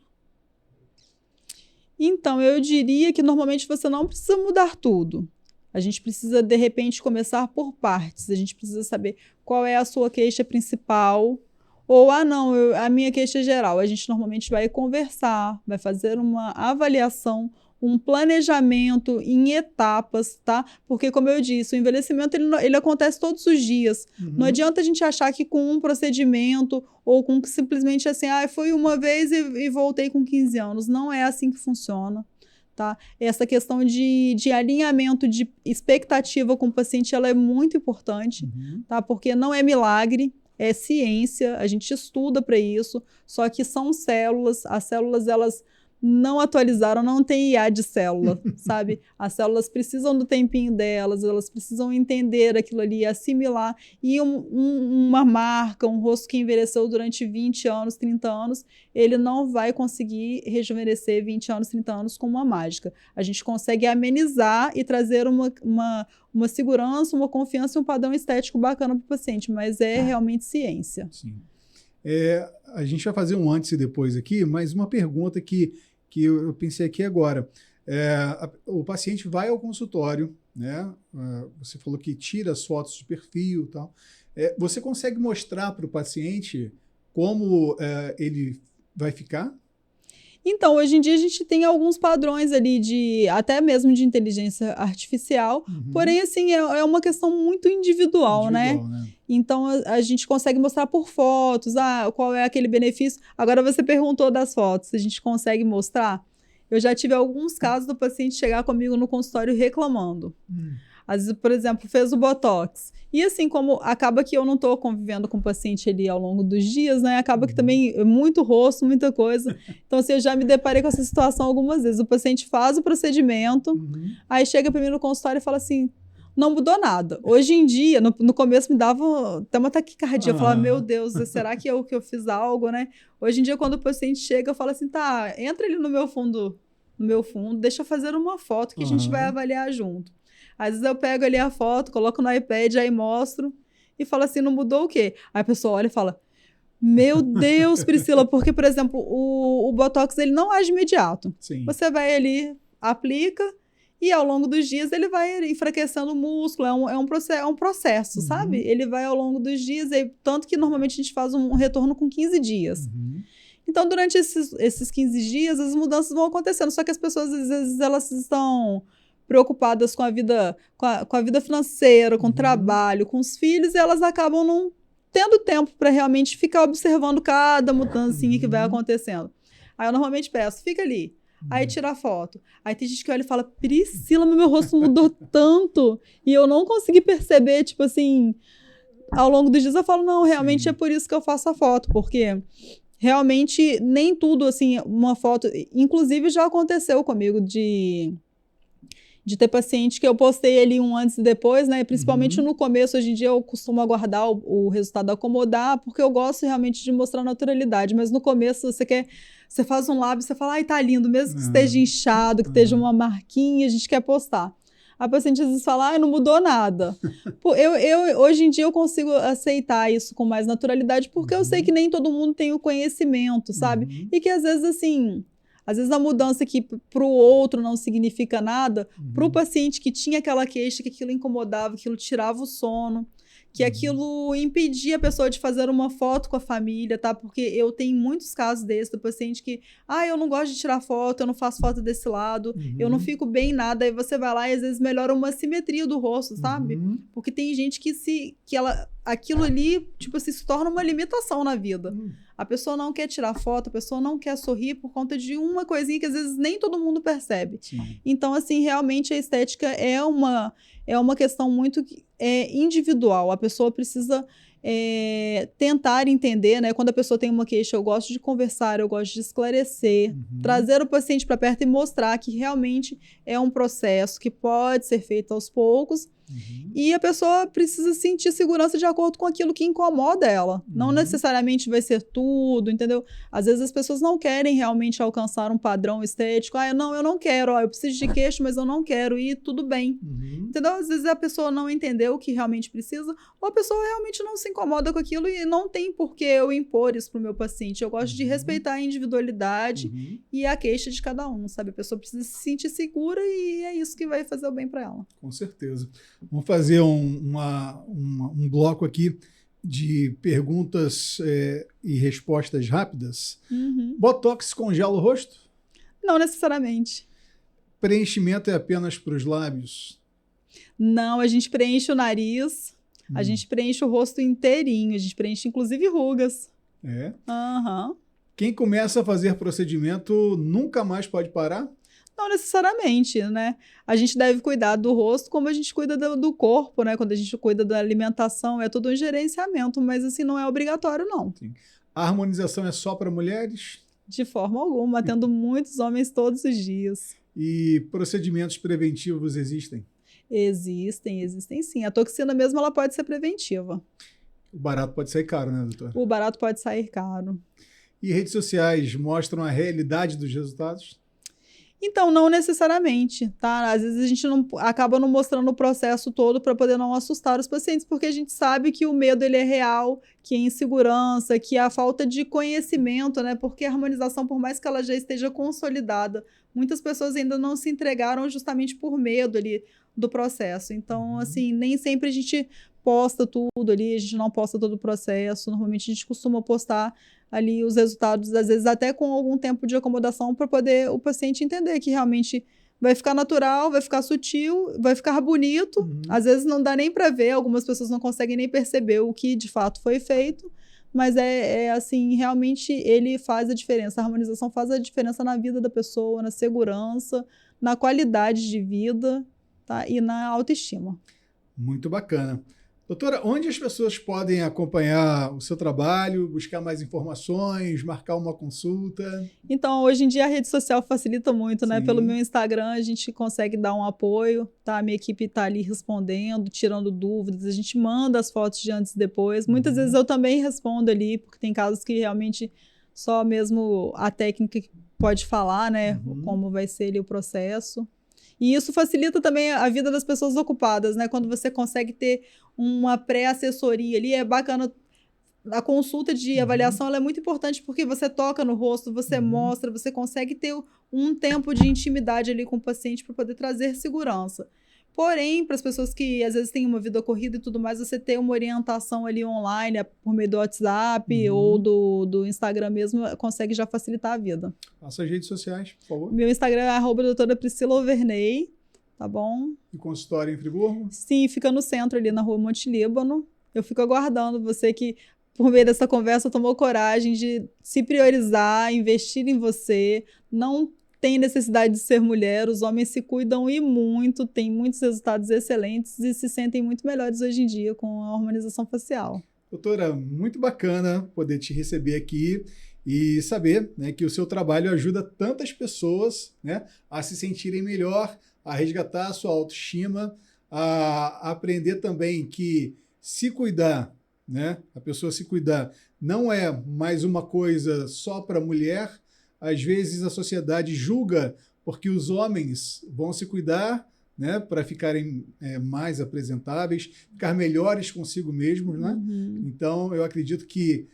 Então, eu diria que normalmente você não precisa mudar tudo. A gente precisa, de repente, começar por partes. A gente precisa saber qual é a sua queixa principal. Ou, a minha queixa é geral. A gente normalmente vai conversar, vai fazer uma avaliação, um planejamento em etapas, tá? Porque, como eu disse, o envelhecimento ele acontece todos os dias. Não adianta a gente achar que com um procedimento ou com simplesmente assim, foi uma vez e voltei com 15 anos. Não é assim que funciona, tá? Essa questão de alinhamento de expectativa com o paciente, ela é muito importante, tá? Porque não é milagre, é ciência, a gente estuda para isso, só que são células, as células, elas não atualizaram, não tem IA de célula, sabe? As células precisam do tempinho delas, elas precisam entender aquilo ali, assimilar. E uma marca, um rosto que envelheceu durante 20 anos, 30 anos, ele não vai conseguir rejuvenescer 20 anos, 30 anos com uma mágica. A gente consegue amenizar e trazer uma segurança, uma confiança e um padrão estético bacana para o paciente, mas é realmente ciência. Sim. A gente vai fazer um antes e depois aqui, mas uma pergunta que eu pensei aqui agora. O paciente vai ao consultório, né? Você falou que tira as fotos de perfil e tal. Você consegue mostrar para o paciente como ele vai ficar? Então, hoje em dia a gente tem alguns padrões ali até mesmo de inteligência artificial, porém, assim, é uma questão muito individual, né? Então, a gente consegue mostrar por fotos, qual é aquele benefício. Agora, você perguntou das fotos, a gente consegue mostrar? Eu já tive alguns casos do paciente chegar comigo no consultório reclamando. Às vezes, por exemplo, fez o Botox. E assim, como acaba que eu não estou convivendo com o paciente ali ao longo dos dias, né? Acaba que também muito rosto, muita coisa. Então, assim, eu já me deparei com essa situação algumas vezes. O paciente faz o procedimento, aí chega para mim no consultório e fala assim, não mudou nada. Hoje em dia, no começo me dava até uma taquicardia. Eu falava, meu Deus, será que eu fiz algo, né? Hoje em dia, quando o paciente chega, eu falo assim, tá, entra ali no meu fundo, deixa eu fazer uma foto que a gente vai avaliar junto. Às vezes eu pego ali a foto, coloco no iPad, aí mostro e falo assim, não mudou o quê? Aí a pessoa olha e fala, meu Deus, Priscila, porque, por exemplo, o Botox, ele não age imediato. Sim. Você vai ali, aplica e ao longo dos dias ele vai enfraquecendo o músculo, é um processo, sabe? Ele vai ao longo dos dias, tanto que normalmente a gente faz um retorno com 15 dias. Então, durante esses 15 dias, as mudanças vão acontecendo. Só que as pessoas, às vezes, elas estão preocupadas com a vida, com a vida financeira, com o trabalho, com os filhos, e elas acabam não tendo tempo para realmente ficar observando cada mudancinha que vai acontecendo. Aí eu normalmente peço, fica ali. Aí tira a foto. Aí tem gente que olha e fala, Priscila, meu rosto mudou tanto. E eu não consegui perceber, tipo assim, ao longo dos dias eu falo, não, realmente é por isso que eu faço a foto, porque realmente nem tudo, assim, uma foto... Inclusive já aconteceu comigo de ter paciente que eu postei ali um antes e depois, né? Principalmente no começo, hoje em dia eu costumo aguardar o resultado acomodar, porque eu gosto realmente de mostrar naturalidade. Mas no começo você faz um lábio, você fala, ai, tá lindo, mesmo que esteja inchado, que esteja uma marquinha, a gente quer postar. A paciente às vezes fala, ai, não mudou nada. Hoje em dia eu consigo aceitar isso com mais naturalidade, porque eu sei que nem todo mundo tem o conhecimento, sabe? E que às vezes, assim... Às vezes a mudança que para o outro não significa nada, para o paciente que tinha aquela queixa, que aquilo incomodava, aquilo tirava o sono, que aquilo impedia a pessoa de fazer uma foto com a família, tá? Porque eu tenho muitos casos desses, do paciente que, eu não gosto de tirar foto, eu não faço foto desse lado, eu não fico bem em nada, aí você vai lá e às vezes melhora uma simetria do rosto, sabe? Porque tem gente aquilo ali, tipo assim, se torna uma limitação na vida. A pessoa não quer tirar foto, a pessoa não quer sorrir por conta de uma coisinha que às vezes nem todo mundo percebe. Então, assim, realmente a estética é uma questão muito individual. A pessoa precisa tentar entender, né? Quando a pessoa tem uma queixa, eu gosto de conversar, eu gosto de esclarecer, trazer o paciente para perto e mostrar que realmente é um processo que pode ser feito aos poucos. E a pessoa precisa sentir segurança de acordo com aquilo que incomoda ela. Não necessariamente vai ser tudo, entendeu? Às vezes as pessoas não querem realmente alcançar um padrão estético. Eu não quero, eu preciso de queixo, mas eu não quero, e tudo bem. Entendeu? Às vezes a pessoa não entendeu o que realmente precisa, ou a pessoa realmente não se incomoda com aquilo e não tem por que eu impor isso pro meu paciente. Eu gosto de respeitar a individualidade e a queixa de cada um, sabe? A pessoa precisa se sentir segura e é isso que vai fazer o bem para ela. Com certeza. Vamos fazer um bloco aqui de perguntas e respostas rápidas. Botox congela o rosto? Não necessariamente. Preenchimento é apenas para os lábios? Não, a gente preenche o nariz, a gente preenche o rosto inteirinho, a gente preenche inclusive rugas. Quem começa a fazer procedimento nunca mais pode parar? Não necessariamente, né? A gente deve cuidar do rosto como a gente cuida do corpo, né? Quando a gente cuida da alimentação, é tudo um gerenciamento, mas assim, não é obrigatório, não. Sim. A harmonização é só para mulheres? De forma alguma, atendo muitos homens todos os dias. E procedimentos preventivos existem? Existem sim. A toxina mesmo, ela pode ser preventiva. O barato pode sair caro, né, doutor? O barato pode sair caro. E redes sociais mostram a realidade dos resultados? Então, não necessariamente, tá? Às vezes a gente acaba não mostrando o processo todo para poder não assustar os pacientes, porque a gente sabe que o medo ele é real, que a insegurança, que a falta de conhecimento, né? Porque a harmonização, por mais que ela já esteja consolidada, muitas pessoas ainda não se entregaram justamente por medo ali do processo. Então, assim, nem sempre a gente posta tudo ali, a gente não posta todo o processo. Normalmente a gente costuma postar ali os resultados, às vezes até com algum tempo de acomodação, para poder o paciente entender que realmente vai ficar natural, vai ficar sutil, vai ficar bonito. Às vezes não dá nem para ver, algumas pessoas não conseguem nem perceber o que de fato foi feito, mas assim, realmente ele faz a diferença. A harmonização faz a diferença na vida da pessoa, na segurança, na qualidade de vida, tá? E na autoestima. Muito bacana. Doutora, onde as pessoas podem acompanhar o seu trabalho, buscar mais informações, marcar uma consulta? Então, hoje em dia a rede social facilita muito, né? Pelo meu Instagram a gente consegue dar um apoio, tá? A minha equipe está ali respondendo, tirando dúvidas, a gente manda as fotos de antes e depois. Muitas vezes eu também respondo ali, porque tem casos que realmente só mesmo a técnica pode falar, né? Como vai ser ali o processo. E isso facilita também a vida das pessoas ocupadas, né? Quando você consegue ter uma pré-assessoria ali, é bacana. A consulta de avaliação ela é muito importante porque você toca no rosto, você mostra, você consegue ter um tempo de intimidade ali com o paciente para poder trazer segurança. Porém, para as pessoas que às vezes têm uma vida corrida e tudo mais, você ter uma orientação ali online, por meio do WhatsApp ou do Instagram mesmo, consegue já facilitar a vida. Passa as redes sociais, por favor. Meu Instagram é @doutora Priscila Overney, tá bom? E consultório em Friburgo? Sim, fica no centro ali na rua Monte Líbano. Eu fico aguardando você que, por meio dessa conversa, tomou coragem de se priorizar, investir em você, não tem necessidade de ser mulher, os homens se cuidam e muito, têm muitos resultados excelentes e se sentem muito melhores hoje em dia com a harmonização facial. Doutora, muito bacana poder te receber aqui e saber, né, que o seu trabalho ajuda tantas pessoas, né, a se sentirem melhor, a resgatar a sua autoestima, a aprender também que se cuidar, né, a pessoa se cuidar não é mais uma coisa só para mulher. Às vezes a sociedade julga porque os homens vão se cuidar, né, para ficarem mais apresentáveis, ficar melhores consigo mesmos, né? Então, eu acredito que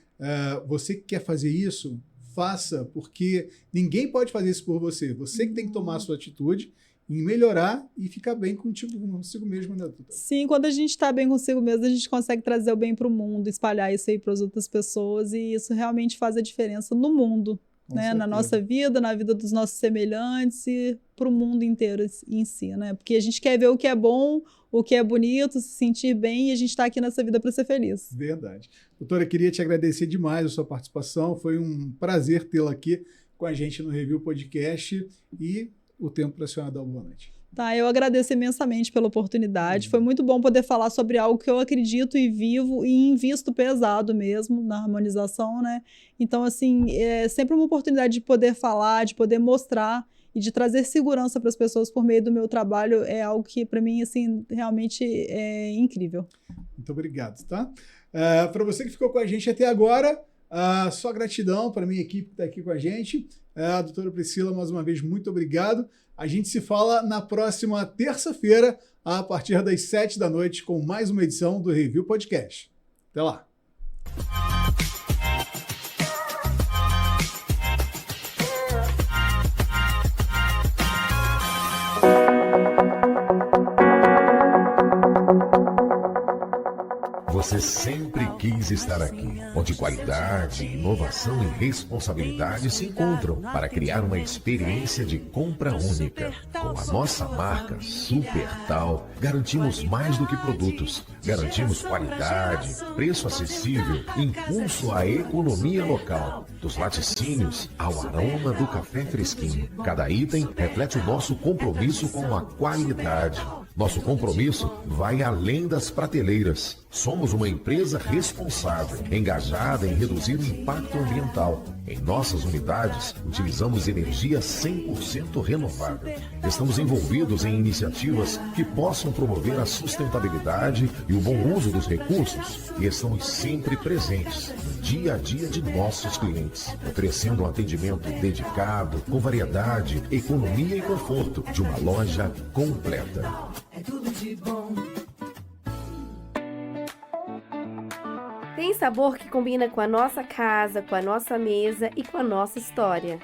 você que quer fazer isso, faça, porque ninguém pode fazer isso por você. Você que tem que tomar a sua atitude em melhorar e ficar bem consigo mesmo, né, doutora? Sim, quando a gente está bem consigo mesmo, a gente consegue trazer o bem para o mundo, espalhar isso aí para as outras pessoas, e isso realmente faz a diferença no mundo. Né, na nossa vida, na vida dos nossos semelhantes e para o mundo inteiro em si, né? Porque a gente quer ver o que é bom, o que é bonito, se sentir bem, e a gente está aqui nessa vida para ser feliz. Verdade. Doutora, queria te agradecer demais a sua participação, foi um prazer tê-la aqui com a gente no Review Podcast, e o tempo para a senhora dar uma boa noite. Tá, eu agradeço imensamente pela oportunidade. Foi muito bom poder falar sobre algo que eu acredito e vivo e invisto pesado mesmo na harmonização, né? Então, assim, é sempre uma oportunidade de poder falar, de poder mostrar e de trazer segurança para as pessoas por meio do meu trabalho. É algo que, para mim, assim, realmente é incrível. Muito obrigado, tá? Para você que ficou com a gente até agora, só gratidão para a minha equipe que está aqui com a gente. A doutora Priscila, mais uma vez, muito obrigado. A gente se fala na próxima terça-feira, a partir das 7 da noite, com mais uma edição do Review Podcast. Até lá! Você sempre quis estar aqui, onde qualidade, inovação e responsabilidade se encontram para criar uma experiência de compra única. Com a nossa marca Supertal, garantimos mais do que produtos. Garantimos qualidade, preço acessível, impulso à economia local. Dos laticínios ao aroma do café fresquinho. Cada item reflete o nosso compromisso com a qualidade. Nosso compromisso vai além das prateleiras. Somos uma empresa responsável, engajada em reduzir o impacto ambiental. Em nossas unidades, utilizamos energia 100% renovável. Estamos envolvidos em iniciativas que possam promover a sustentabilidade e o bom uso dos recursos, e estamos sempre presentes no dia a dia de nossos clientes, oferecendo um atendimento dedicado, com variedade, economia e conforto de uma loja completa. É tudo de bom. Tem sabor que combina com a nossa casa, com a nossa mesa e com a nossa história.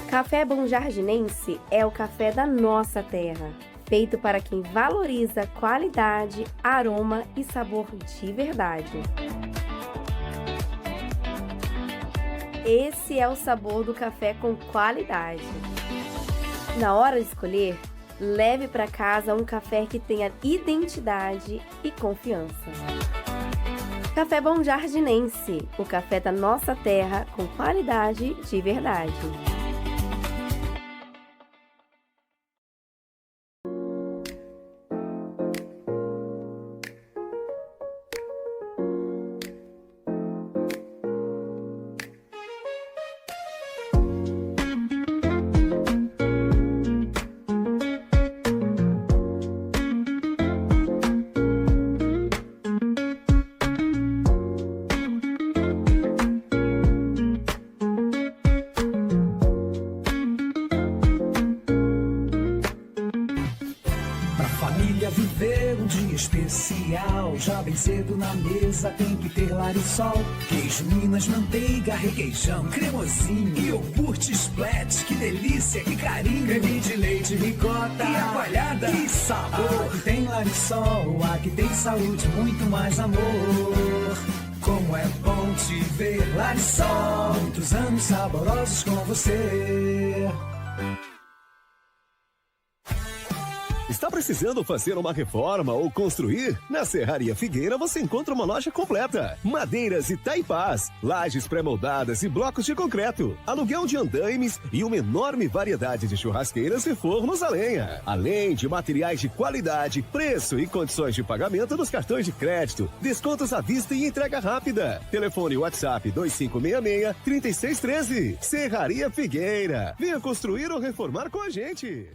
Café Bom Jardinense é o café da nossa terra, feito para quem valoriza qualidade, aroma e sabor de verdade. Esse é o sabor do café com qualidade. Na hora de escolher, leve para casa um café que tenha identidade e confiança. Café Bom Jardinense, o café da nossa terra com qualidade de verdade. já bem cedo na mesa tem que ter Larisol. Queijo Minas, manteiga, requeijão, cremosinho, iogurte Splat, que delícia, que carinho. Creme de leite, ricota e a coalhada, que sabor. Aqui tem Larisol, aqui tem saúde, muito mais amor. Como é bom te ver, Larisol. Muitos anos saborosos com você. Está precisando fazer uma reforma ou construir? Na Serraria Figueira você encontra uma loja completa. Madeiras e taipás, lajes pré-moldadas e blocos de concreto, aluguel de andaimes e uma enorme variedade de churrasqueiras e fornos a lenha. Além de materiais de qualidade, preço e condições de pagamento dos cartões de crédito, descontos à vista e entrega rápida. Telefone WhatsApp 2566-3613. Serraria Figueira. Venha construir ou reformar com a gente.